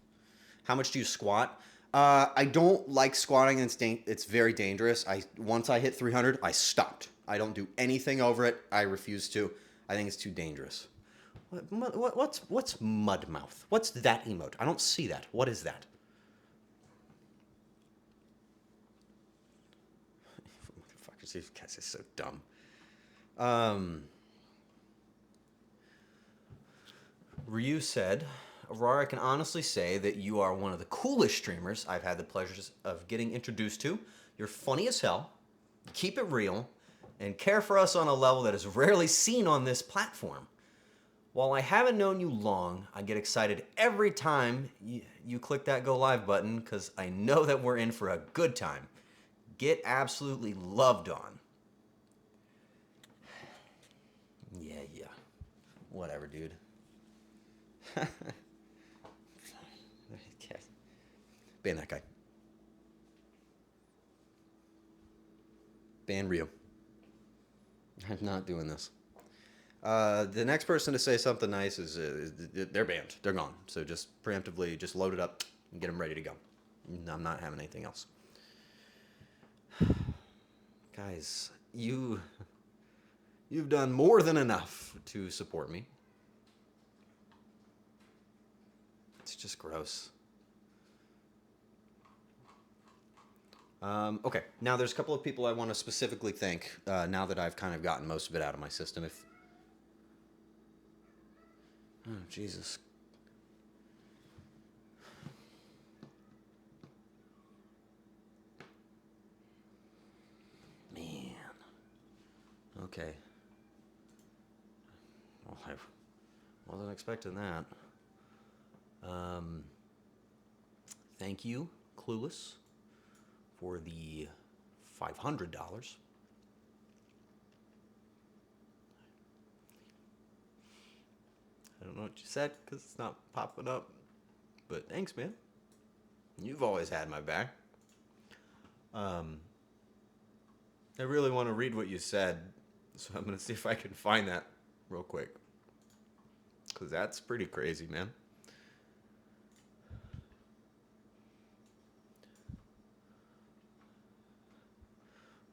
How much do you squat? I don't like squatting. It's very dangerous. Once I hit 300, I stopped. I don't do anything over it. I refuse to. I think it's too dangerous. What's mud mouth? What's that emote? I don't see that. What is that? Motherfuckers, these guys are so dumb. Ryu said, Arar, I can honestly say that you are one of the coolest streamers I've had the pleasures of getting introduced to. You're funny as hell, keep it real, and care for us on a level that is rarely seen on this platform. While I haven't known you long, I get excited every time you click that go live button because I know that we're in for a good time. Get absolutely loved on. Yeah. Whatever, dude. Ban that guy. Ban Ryu. I'm not doing this. The next person to say something nice is they're banned. They're gone. So just preemptively, just load it up and get them ready to go. I'm not having anything else. Guys, you've done more than enough to support me. It's just gross. Okay, now there's a couple of people I want to specifically thank now that I've kind of gotten most of it out of my system. Oh, Jesus. Man. Okay. Well, I wasn't expecting that. Thank you, Clueless, for the $500. I don't know what you said because it's not popping up. But thanks, man. You've always had my back. I really want to read what you said, so I'm going to see if I can find that real quick. Because that's pretty crazy, man.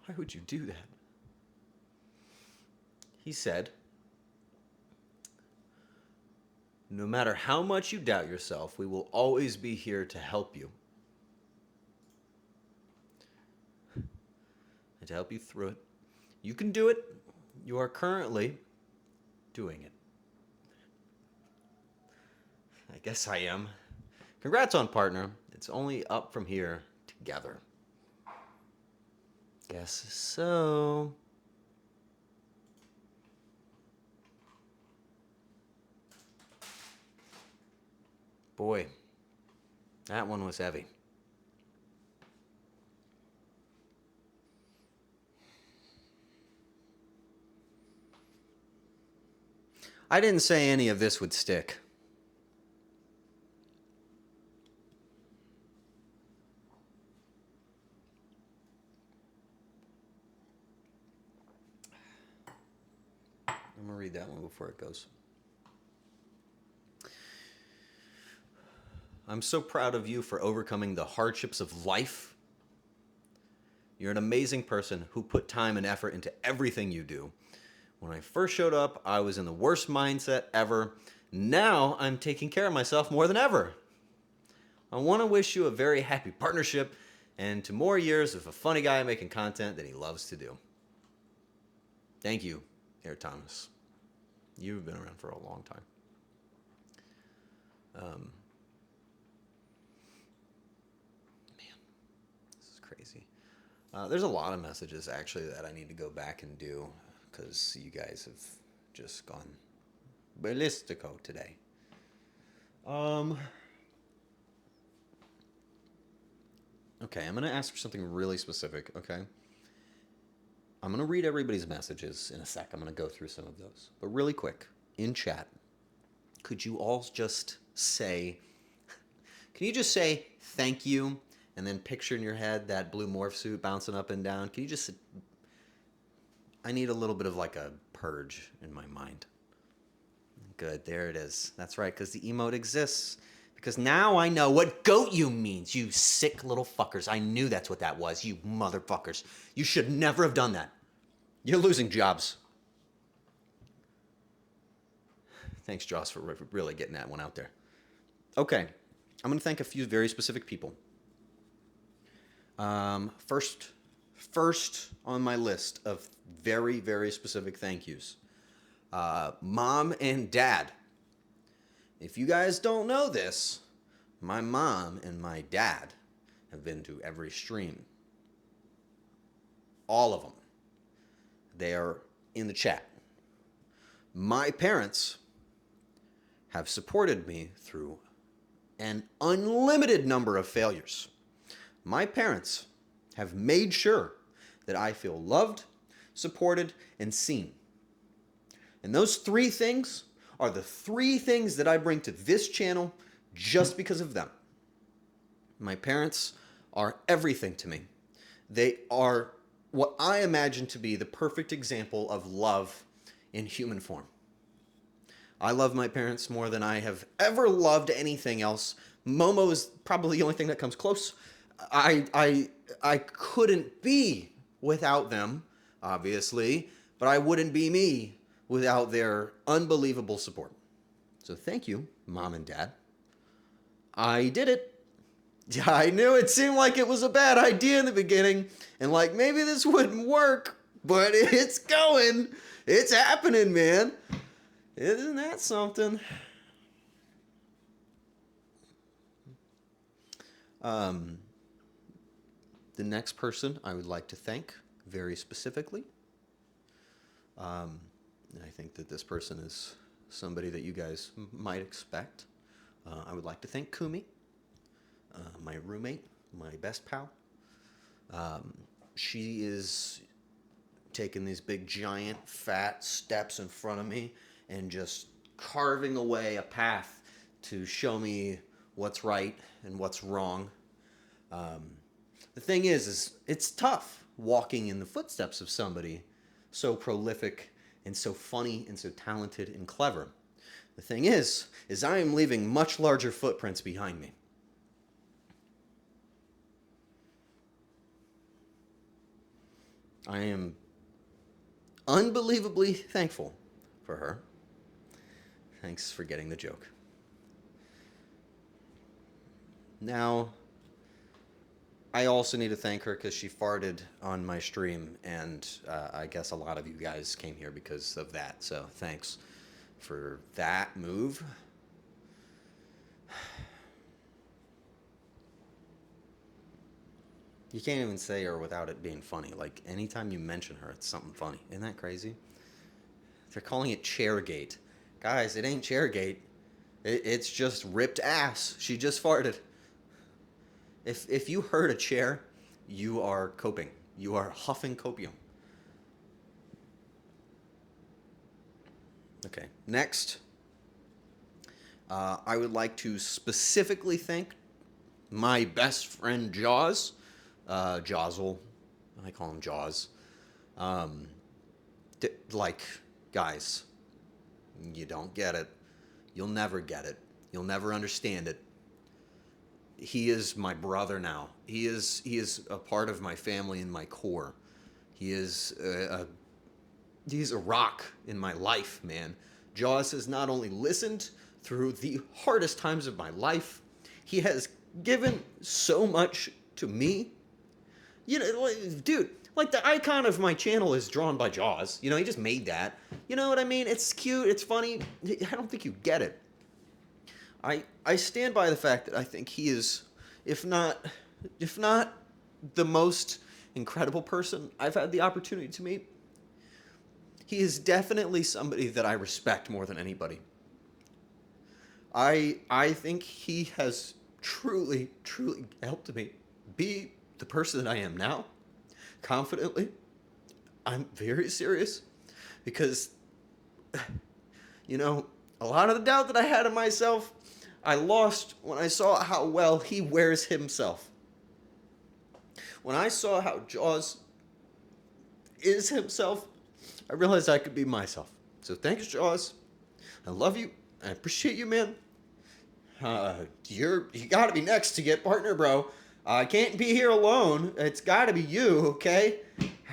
Why would you do that? He said, no matter how much you doubt yourself, we will always be here to help you. And to help you through it. You can do it. You are currently doing it. I guess I am. Congrats on partner. It's only up from here together. Guess so. Boy, that one was heavy. I didn't say any of this would stick. I'm going to read that one before it goes. I'm so proud of you for overcoming the hardships of life. You're an amazing person who put time and effort into everything you do. When I first showed up, I was in the worst mindset ever. Now I'm taking care of myself more than ever. I want to wish you a very happy partnership and to more years of a funny guy making content that he loves to do. Thank you, Air Thomas. You've been around for a long time. Man, this is crazy. There's a lot of messages actually that I need to go back and do because you guys have just gone ballistico today. Okay, I'm going to ask for something really specific, okay? I'm going to read everybody's messages in a sec. I'm going to go through some of those. But really quick, in chat, could you all just say, can you just say thank you and then picture in your head that blue morph suit bouncing up and down? Can you just, I need a little bit of like a purge in my mind. Good, there it is. That's right, because the emote exists. Because now I know what goat you means, you sick little fuckers. I knew that's what that was, you motherfuckers. You should never have done that. You're losing jobs. Thanks, Joss, for really getting that one out there. Okay, I'm going to thank a few very specific people. First on my list of very, very specific thank yous. Mom and Dad. If you guys don't know this, my mom and my dad have been to every stream. All of them. They are in the chat. My parents have supported me through an unlimited number of failures. My parents have made sure that I feel loved, supported, and seen. And those three things are the three things that I bring to this channel just because of them. My parents are everything to me. They are what I imagine to be the perfect example of love in human form. I love my parents more than I have ever loved anything else. Momo is probably the only thing that comes close. I couldn't be without them, obviously, but I wouldn't be me without their unbelievable support. So thank you, Mom and Dad. I did it. I knew it seemed like it was a bad idea in the beginning, and like maybe this wouldn't work, but it's going. It's happening, man. Isn't that something? The next person I would like to thank very specifically. And I think that this person is somebody that you guys might expect. I would like to thank Kumi, my roommate, my best pal. She is taking these big, giant, fat steps in front of me and just carving away a path to show me what's right and what's wrong. The thing is it's tough walking in the footsteps of somebody so prolific and so funny and so talented and clever. The thing is I am leaving much larger footprints behind me. I am unbelievably thankful for her. Thanks for getting the joke. Now, I also need to thank her because she farted on my stream, and I guess a lot of you guys came here because of that. So thanks for that move. You can't even say her without it being funny. Like, anytime you mention her, it's something funny. Isn't that crazy? They're calling it Chairgate. Guys, it ain't Chairgate. It's just ripped ass. She just farted. If you heard a chair, you are coping. You are huffing copium. Okay, next. I would like to specifically thank my best friend Jaws. Jawsel. I call him Jaws. Like, guys, you don't get it. You'll never get it. You'll never understand it. He is my brother now. He is a part of my family and my core. He's a rock in my life, man. Jaws has not only listened through the hardest times of my life, he has given so much to me. You know, dude, like the icon of my channel is drawn by Jaws. You know, he just made that. You know what I mean? It's cute. It's funny. I don't think you get it. I stand by the fact that I think he is, if not the most incredible person I've had the opportunity to meet, he is definitely somebody that I respect more than anybody. I think he has truly helped me be the person that I am now, confidently. I'm very serious because, you know, a lot of the doubt that I had in myself, I lost when I saw how well he wears himself. When I saw how Jaws is himself, I realized I could be myself. So thanks, Jaws. I love you. I appreciate you, man. You gotta be next to get partner, bro. I can't be here alone. It's gotta be you, okay?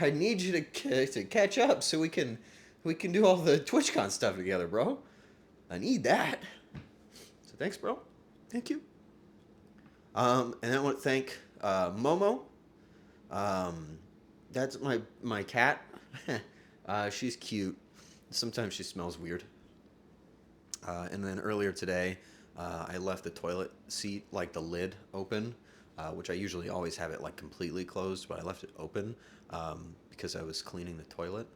I need you to catch up so we can do all the TwitchCon stuff together, bro. I need that. So thanks, bro. Thank you. And I want to thank Momo. That's my cat. She's cute. Sometimes she smells weird. And then earlier today, I left the toilet seat, like the lid, open, which I usually always have it like completely closed, but I left it open because I was cleaning the toilet,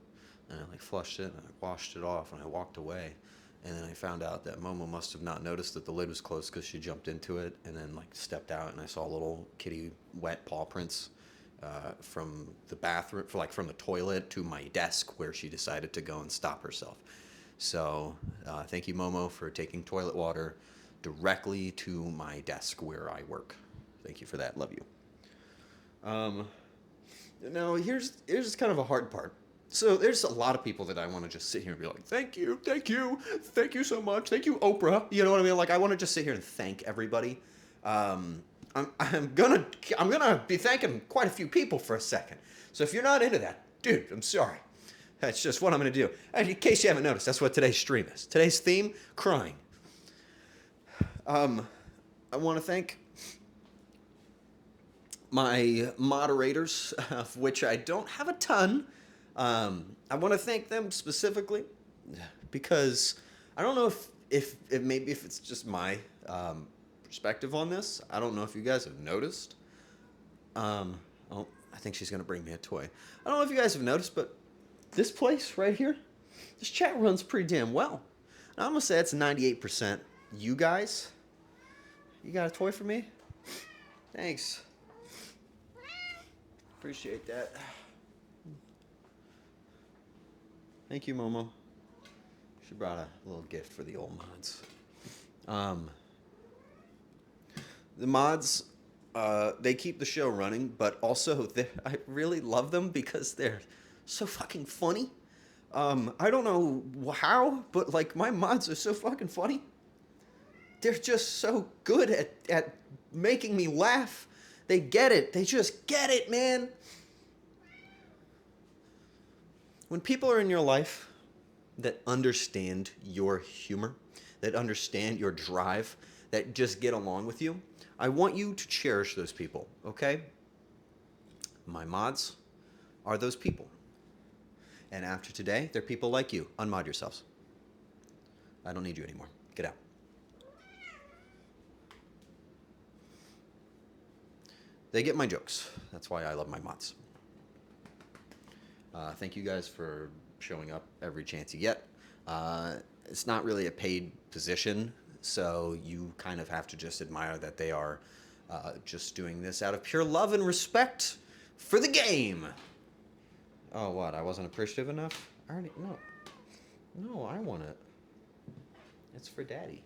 and I like flushed it and I washed it off and I walked away, and then I found out that Momo must have not noticed that the lid was closed because she jumped into it and then like stepped out, and I saw little kitty wet paw prints from the bathroom, from the toilet to my desk where she decided to go and stop herself. So thank you, Momo, for taking toilet water directly to my desk where I work. Thank you for that. Love you. Now, here's kind of a hard part. So there's a lot of people that I want to just sit here and be like, thank you so much, thank you, Oprah. You know what I mean? Like, I want to just sit here and thank everybody. I'm gonna be thanking quite a few people for a second. So if you're not into that, dude, I'm sorry. That's just what I'm gonna do. And in case you haven't noticed, that's what today's stream is. Today's theme: crying. I want to thank my moderators, of which I don't have a ton. I want to thank them specifically because I don't know if maybe if it's just my perspective on this. I don't know if you guys have noticed. Oh, I think she's gonna bring me a toy. I don't know if you guys have noticed, but this place right here, this chat runs pretty damn well. And I'm gonna say it's 98% you guys. You got a toy for me? Thanks. Appreciate that. Thank you, Momo. She brought a little gift for the old mods. The mods, they keep the show running, but also I really love them because they're so fucking funny. I don't know how, but like my mods are so fucking funny. They're just so good at making me laugh. They get it. They just get it, man. When people are in your life that understand your humor, that understand your drive, that just get along with you, I want you to cherish those people, okay? My mods are those people. And after today, they're people like you. Unmod yourselves. I don't need you anymore. Get out. They get my jokes. That's why I love my mods. Thank you guys for showing up every chance you get. It's not really a paid position, so you kind of have to just admire that they are just doing this out of pure love and respect for the game. Oh, what? I wasn't appreciative enough? I already... No. No, I want it. It's for Daddy.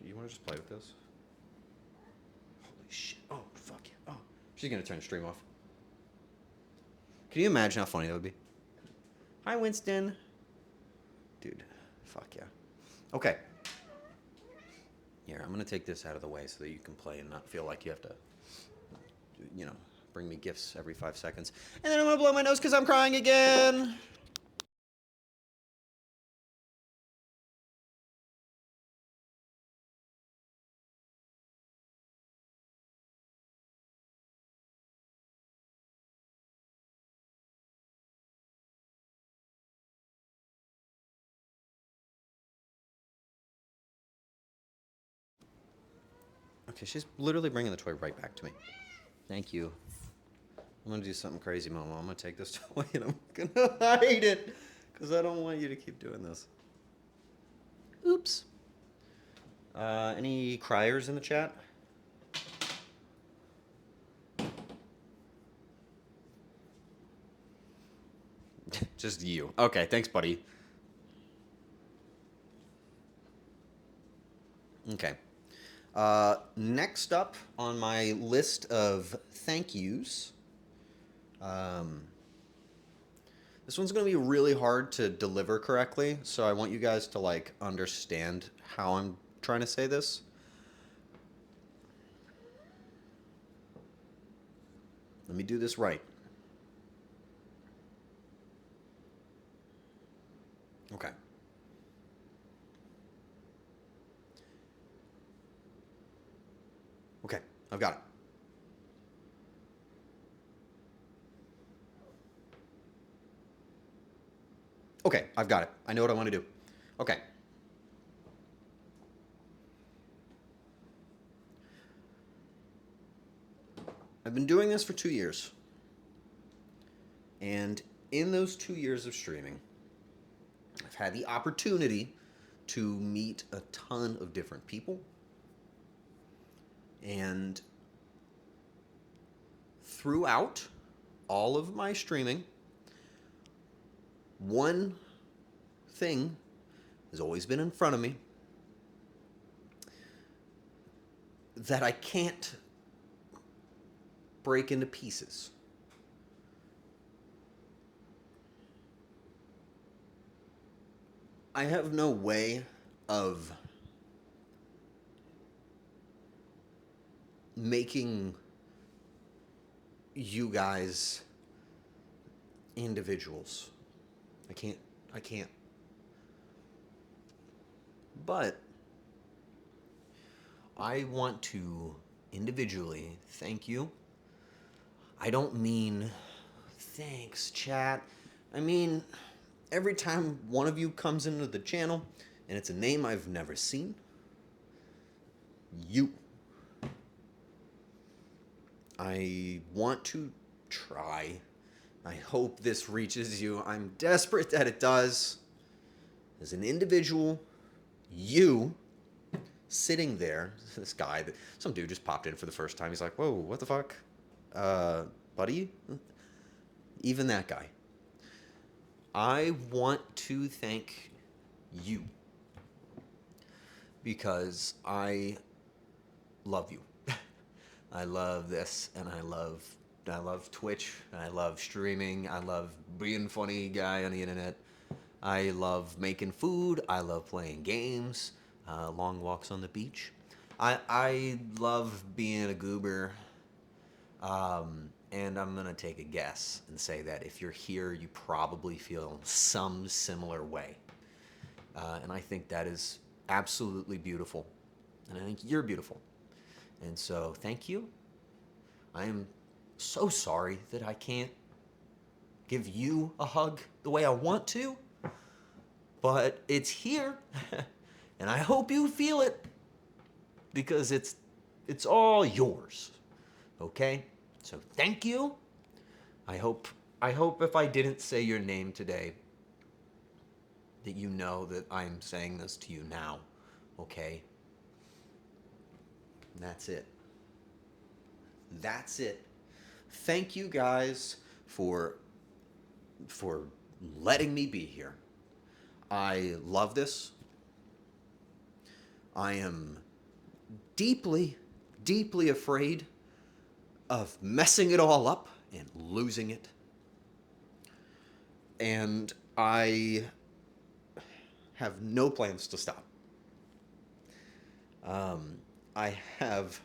You want to just play with this? Holy shit. Oh, fuck yeah. Oh, she's going to turn the stream off. Can you imagine how funny that would be? Hi, Winston. Dude, fuck yeah. Okay. Here, I'm going to take this out of the way so that you can play and not feel like you have to, you know, bring me gifts every 5 seconds. And then I'm going to blow my nose because I'm crying again. Okay, she's literally bringing the toy right back to me. Thank you. I'm going to do something crazy, Mama. I'm going to take this toy and I'm going to hide it because I don't want you to keep doing this. Oops. Any criers in the chat? Just you. Okay, thanks, buddy. Okay. Next up on my list of thank yous, this one's going to be really hard to deliver correctly, so I want you guys to like understand how I'm trying to say this. Let me do this right. Okay. Okay, I've got it. Okay, I've got it. I know what I want to do. Okay. I've been doing this for 2 years. And in those 2 years of streaming, I've had the opportunity to meet a ton of different people. And throughout all of my streaming, one thing has always been in front of me that I can't break into pieces. I have no way of making you guys individuals. I can't. But I want to individually thank you. I don't mean thanks, chat. I mean, every time one of you comes into the channel and it's a name I've never seen, you. I want to try. I hope this reaches you. I'm desperate that it does. As an individual, you sitting there, this guy, some dude just popped in for the first time. He's like, whoa, what the fuck? Buddy? even that guy. I want to thank you because I love you. I love this, and I love Twitch, and I love streaming. I love being funny guy on the internet. I love making food. I love playing games, long walks on the beach. I love being a goober. And I'm gonna take a guess and say that if you're here, you probably feel some similar way. And I think that is absolutely beautiful. And I think you're beautiful. And so, thank you. I am so sorry that I can't give you a hug the way I want to, but it's here. And I hope you feel it because it's all yours. Okay? So, thank you. I hope if I didn't say your name today that you know that I'm saying this to you now. Okay? And that's it. That's it. Thank you guys for letting me be here. I love this. I am deeply, deeply afraid of messing it all up and losing it. And I have no plans to stop. I have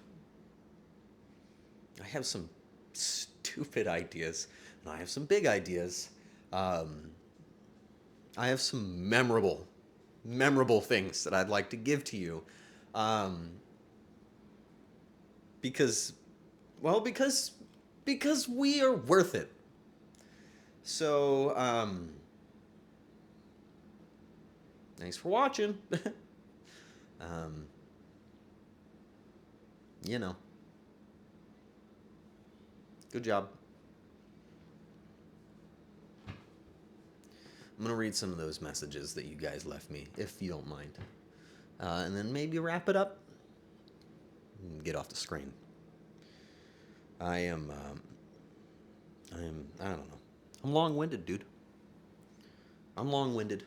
some stupid ideas, and I have some big ideas. I have some memorable things that I'd like to give to you, because we are worth it. So, thanks for watching. You know, good job. I'm gonna read some of those messages that you guys left me, if you don't mind, and then maybe wrap it up and get off the screen. I don't know. I'm long-winded, dude. I'm long-winded.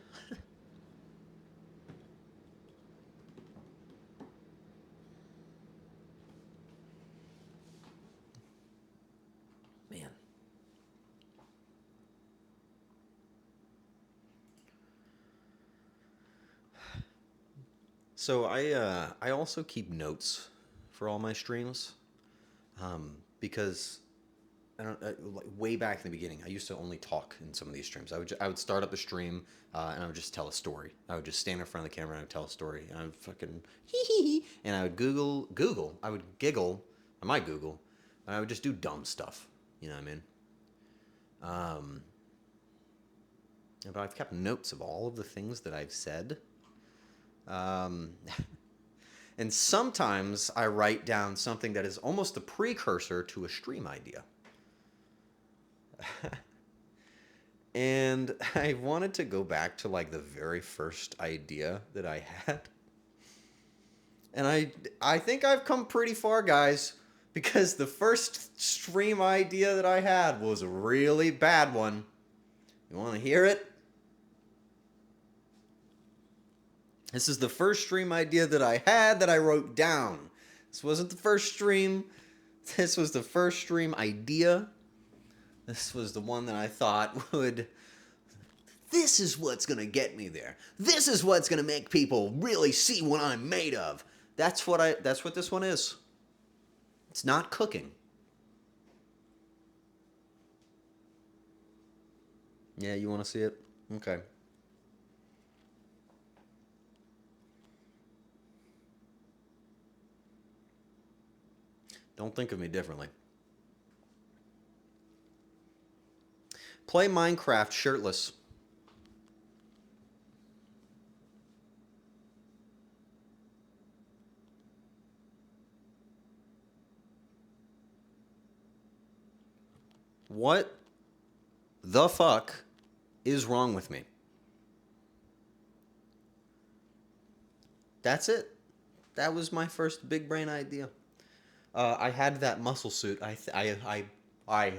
Man. So I also keep notes for all my streams, because I don't like way back in the beginning, I used to only talk in some of these streams. I would start up a stream, and I would just tell a story. I would just stand in front of the camera and I would tell a story. And I would fucking hee hee hee, and I would Google. I would giggle. I might Google, and I would just do dumb stuff. You know what I mean? But I've kept notes of all of the things that I've said. And sometimes I write down something that is almost a precursor to a stream idea. And I wanted to go back to like the very first idea that I had. And I think I've come pretty far, guys, because the first stream idea that I had was a really bad one. You want to hear it? This is the first stream idea that I had that I wrote down. This wasn't the first stream. This was the first stream idea. This was the one that I thought would... This is what's going to get me there. This is what's going to make people really see what I'm made of. That's what this one is. It's not cooking. Yeah, you want to see it? Okay. Don't think of me differently. Play Minecraft shirtless. What the fuck is wrong with me? That's it. That was my first big brain idea. I had that muscle suit. I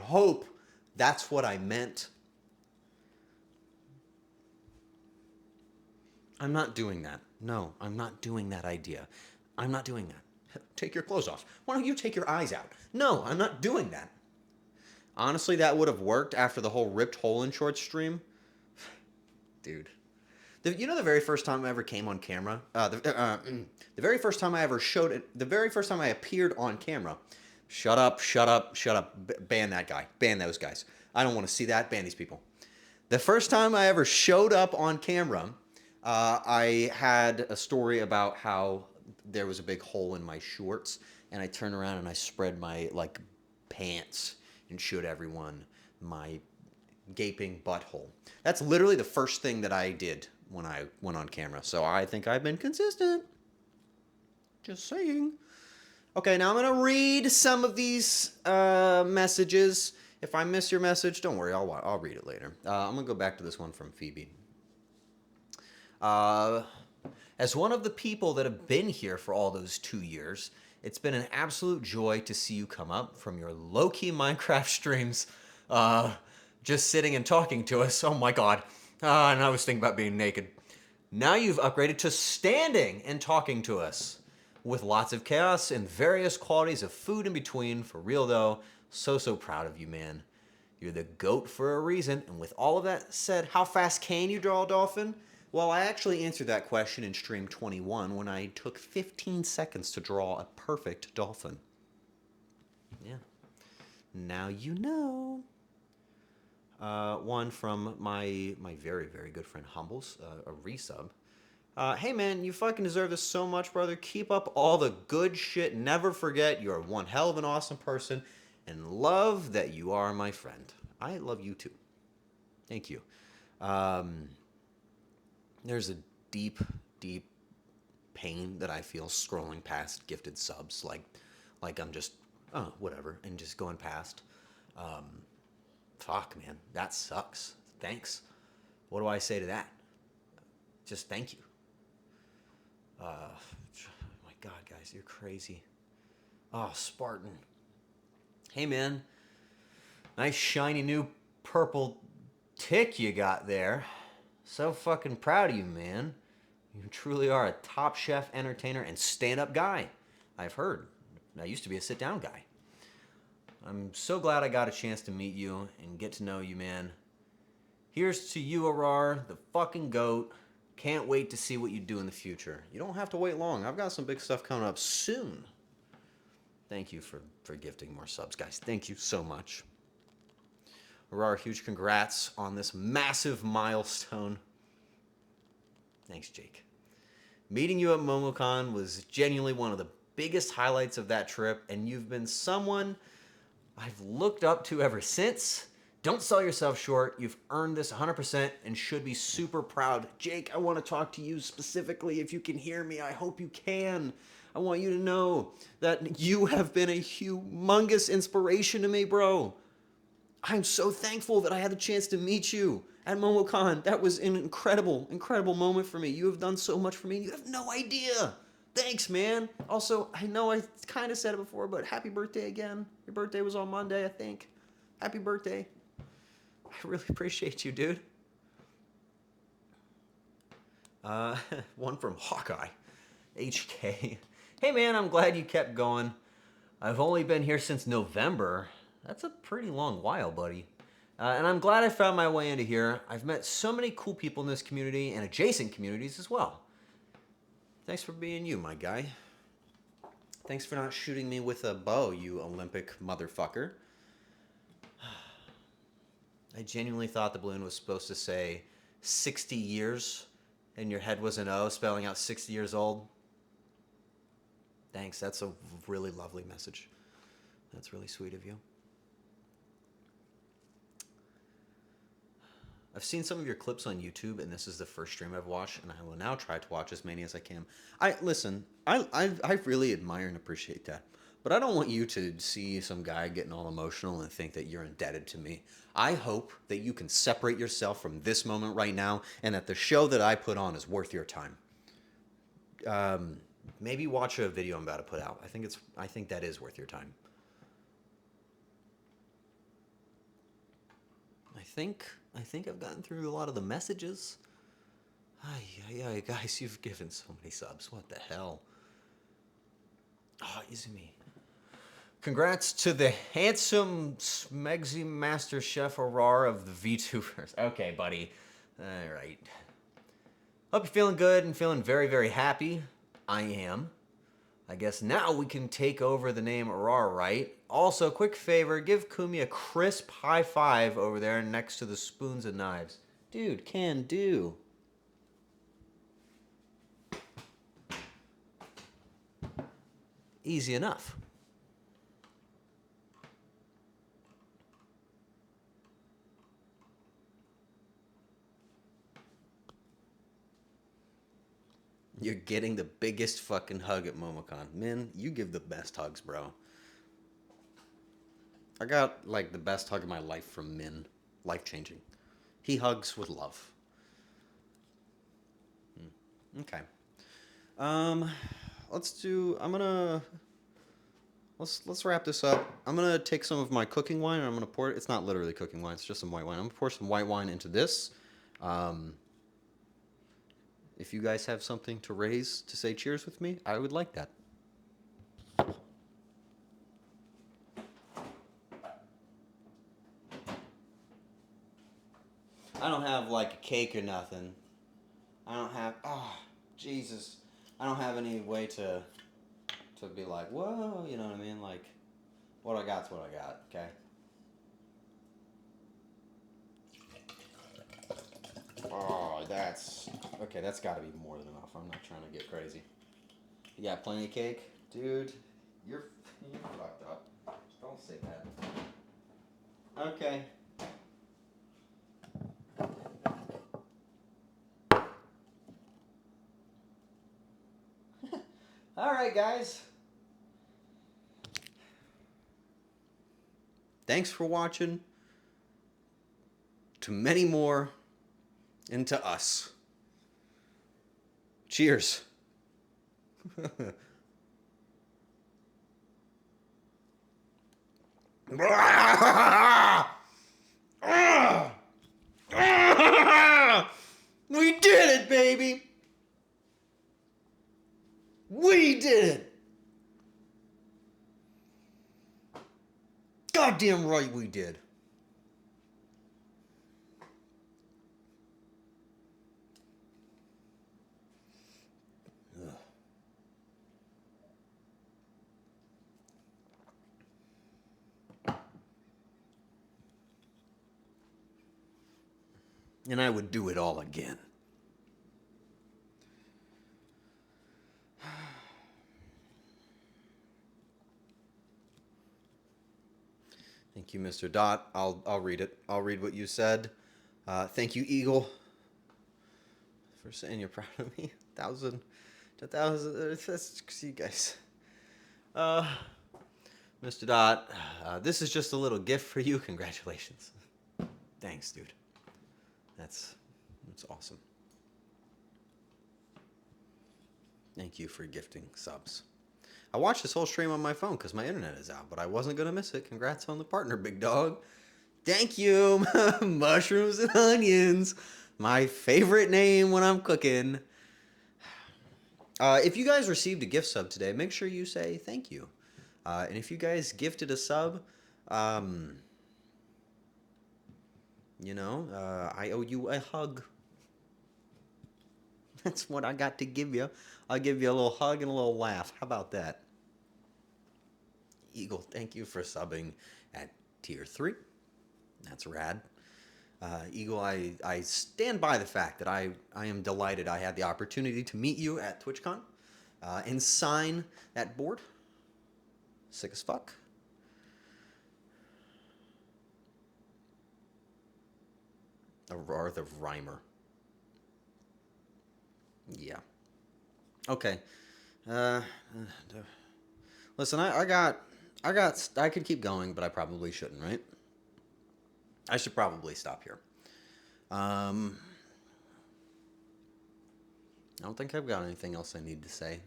hope That's what I meant. I'm not doing that. No, I'm not doing that idea. I'm not doing that. Take your clothes off. Why don't you take your eyes out? No, I'm not doing that. Honestly, that would have worked after the whole ripped hole in short stream. Dude. You know the very first time I ever came on camera? The very first time I ever showed it, the very first time I appeared on camera. Shut up, shut up, shut up. Ban that guy. Ban those guys. I don't want to see that. Ban these people. The first time I ever showed up on camera, I had a story about how there was a big hole in my shorts, and I turned around and I spread my like pants and showed everyone my gaping butthole. That's literally the first thing that I did when I went on camera. So I think I've been consistent. Just saying. Okay, now I'm going to read some of these messages. If I miss your message, don't worry, I'll read it later. I'm going to go back to this one from Phoebe. As one of the people that have been here for all those 2 years, it's been an absolute joy to see you come up from your low-key Minecraft streams, just sitting and talking to us. Oh my god. And I was thinking about being naked. Now you've upgraded to standing and talking to us, with lots of chaos and various qualities of food in between. For real though, so proud of you, man. You're the GOAT for a reason. And with all of that said, how fast can you draw a dolphin? Well, I actually answered that question in stream 21 when I took 15 seconds to draw a perfect dolphin. Yeah. Now you know. One from my very, very good friend Humbles, a resub. Hey man, you fucking deserve this so much, brother. Keep up all the good shit. Never forget you're one hell of an awesome person, and love that you are my friend. I love you too. Thank you. There's a deep pain that I feel scrolling past gifted subs, like I'm just, oh, whatever, and just going past. Fuck, man, that sucks. Thanks. What do I say to that? Just thank you. My God, guys, you're crazy. Oh, Spartan. Hey, man. Nice shiny new purple tick you got there. So fucking proud of you, man. You truly are a top chef, entertainer, and stand-up guy. I've heard. I used to be a sit-down guy. I'm so glad I got a chance to meet you and get to know you, man. Here's to you, Arar, the fucking GOAT. Can't wait to see what you do in the future. You don't have to wait long. I've got some big stuff coming up soon. Thank you for gifting more subs, guys. Thank you so much. Arar, huge congrats on this massive milestone. Thanks, Jake. Meeting you at MomoCon was genuinely one of the biggest highlights of that trip, and you've been someone I've looked up to ever since. Don't sell yourself short. You've earned this 100% and should be super proud. Jake, I want to talk to you specifically. If you can hear me, I hope you can. I want you to know that you have been a humongous inspiration to me, bro. I'm so thankful that I had the chance to meet you at MomoCon. That was an incredible moment for me. You have done so much for me. You have no idea. Thanks, man. Also, I know I kind of said it before, but happy birthday again. Your birthday was on Monday, I think. Happy birthday. I really appreciate you, dude. One from Hawkeye. HK. Hey, man, I'm glad you kept going. I've only been here since November. That's a pretty long while, buddy. And I'm glad I found my way into here. I've met so many cool people in this community and adjacent communities as well. Thanks for being you, my guy. Thanks for not shooting me with a bow, you Olympic motherfucker. I genuinely thought the balloon was supposed to say 60 years, and your head was an O, spelling out 60 years old. Thanks, that's a really lovely message. That's really sweet of you. I've seen some of your clips on YouTube, and this is the first stream I've watched, and I will now try to watch as many as I can. I really admire and appreciate that. But I don't want you to see some guy getting all emotional and think that you're indebted to me. I hope that you can separate yourself from this moment right now, and that the show that I put on is worth your time. Maybe watch a video I'm about to put out. I think that is worth your time. I think I've gotten through a lot of the messages. Ay, guys, you've given so many subs. What the hell? Oh, Izumi. Congrats to the handsome Smegsy Master Chef Arar of the VTubers. Okay, buddy. All right. Hope you're feeling good and feeling very, very happy. I am. I guess now we can take over the name Arar, right? Also, quick favor, give Kumi a crisp high five over there next to the spoons and knives. Dude, can do. Easy enough. You're getting the biggest fucking hug at MomoCon. Min, you give the best hugs, bro. I got, like, the best hug of my life from Min. Life-changing. He hugs with love. Okay. Let's wrap this up. I'm gonna take some of my cooking wine and I'm gonna pour it. It's not literally cooking wine, it's just some white wine. I'm gonna pour some white wine into this. If you guys have something to raise to say cheers with me, I would like that. I don't have like a cake or nothing. I don't have, oh, Jesus. I don't have any way to be like, whoa, you know what I mean? Like, what I got's what I got, okay? Oh, okay, that's gotta be more than enough. I'm not trying to get crazy. You got plenty of cake? Dude, you're fucked up. Don't say that. Okay. Alright, guys. Thanks for watching. To many more, and to us. Cheers. We did it, baby. We did it. Goddamn right we did. Ugh. And I would do it all again. Thank you, Mr. Dot. I'll read it. I'll read what you said. Thank you, Eagle, for saying you're proud of me. 1,000 to 1,000. See you guys. Mr. Dot, this is just a little gift for you. Congratulations. Thanks, dude. That's awesome. Thank you for gifting subs. I watched this whole stream on my phone because my internet is out, but I wasn't going to miss it. Congrats on the partner, big dog. Thank you. Mushrooms and onions. My favorite name when I'm cooking. If you guys received a gift sub today, make sure you say thank you. And if you guys gifted a sub, you know, I owe you a hug. That's what I got to give you. I'll give you a little hug and a little laugh. How about that? Eagle, thank you for subbing at tier 3. That's rad. Eagle, I stand by the fact that I am delighted I had the opportunity to meet you at TwitchCon and sign that board. Sick as fuck. Arar the Rhymer. Yeah. Okay. Listen, I could keep going, but I probably shouldn't, right? I should probably stop here. I don't think I've got anything else I need to say.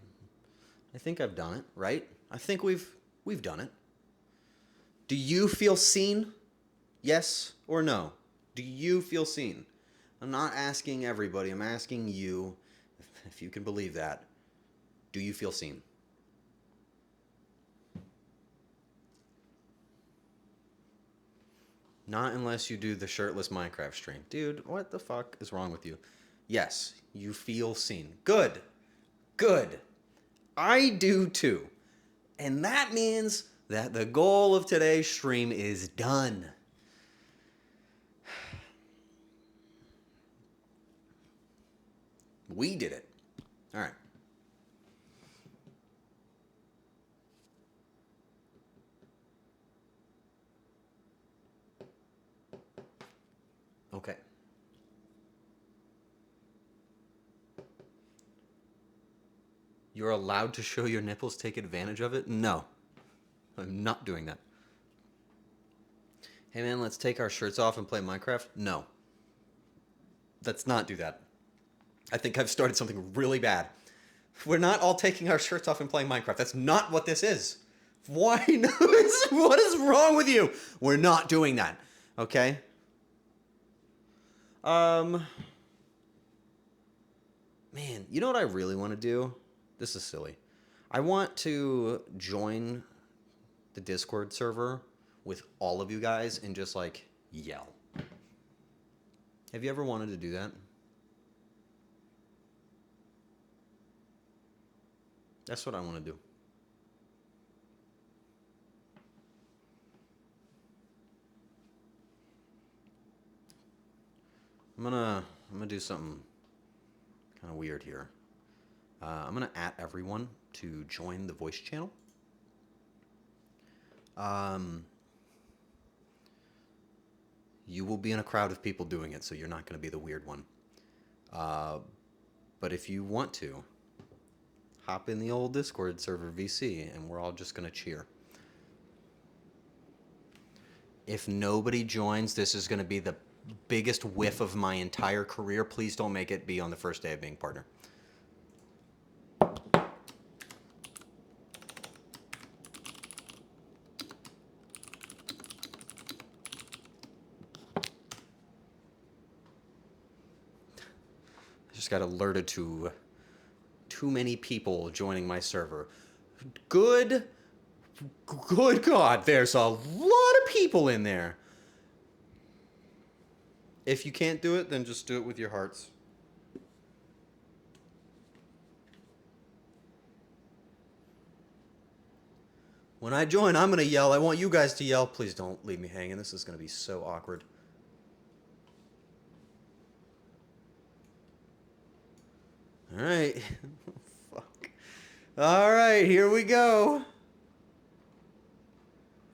I think I've done it, right? I think we've done it. Do you feel seen? Yes or no? Do you feel seen? I'm not asking everybody. I'm asking you, if you can believe that. Do you feel seen? Not unless you do the shirtless Minecraft stream. Dude, what the fuck is wrong with you? Yes, you feel seen. Good. Good. I do too. And that means that the goal of today's stream is done. We did it. All right. Okay. You're allowed to show your nipples, take advantage of it? No. I'm not doing that. Hey man, let's take our shirts off and play Minecraft? No. Let's not do that. I think I've started something really bad. We're not all taking our shirts off and playing Minecraft. That's not what this is. Why not? What is wrong with you? We're not doing that. Okay? Man, you know what I really want to do? This is silly. I want to join the Discord server with all of you guys and just like yell. Have you ever wanted to do that? That's what I want to do. I'm gonna do something kind of weird here. I'm gonna at everyone to join the voice channel. You will be in a crowd of people doing it, so you're not gonna be the weird one. But if you want to, hop in the old Discord server VC, and we're all just gonna cheer. If nobody joins, this is gonna be the biggest whiff of my entire career. Please don't make it be on the first day of being partner. I just got alerted to too many people joining my server. Good God, there's a lot of people in there. If you can't do it, then just do it with your hearts. When I join, I'm going to yell. I want you guys to yell. Please don't leave me hanging. This is going to be so awkward. All right. Fuck. All right, here we go.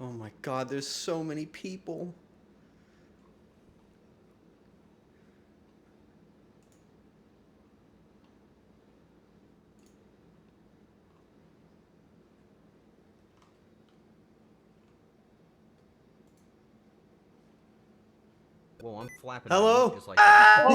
Oh my God, there's so many people. Well, I'm flapping. Hello? Just like that.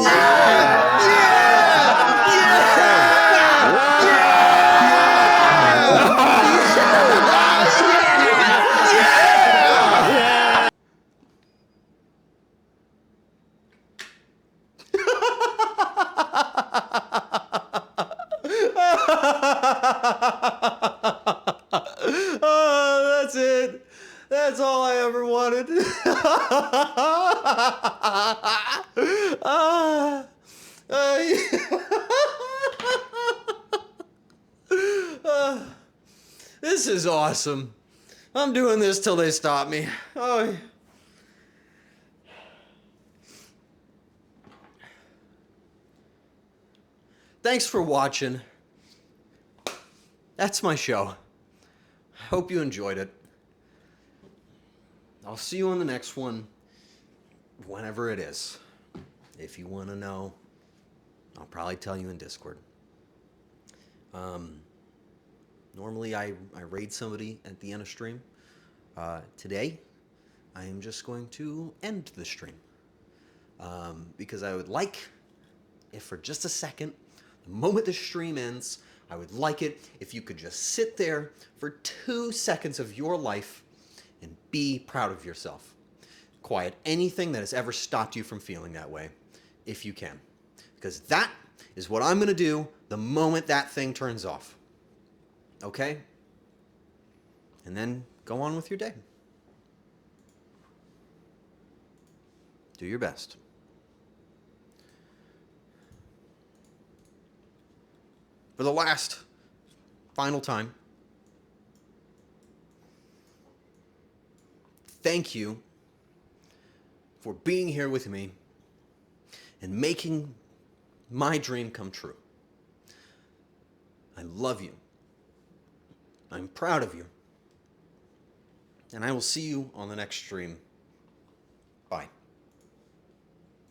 Oh, that's it. That's all I ever wanted. This is awesome. I'm doing this till they stop me. Oh. Thanks for watching. That's my show. Hope you enjoyed it. I'll see you on the next one, whenever it is. If you want to know, I'll probably tell you in Discord. Normally I raid somebody at the end of stream. Today, I am just going to end the stream. Because I would like, if for just a second, the moment the stream ends, I would like it if you could just sit there for 2 seconds of your life and be proud of yourself. quiet anything that has ever stopped you from feeling that way, if you can. Because that is what I'm going to do the moment that thing turns off. Okay? And then go on with your day. Do your best. For the last, final time, thank you for being here with me and making my dream come true. I love you. I'm proud of you. And I will see you on the next stream.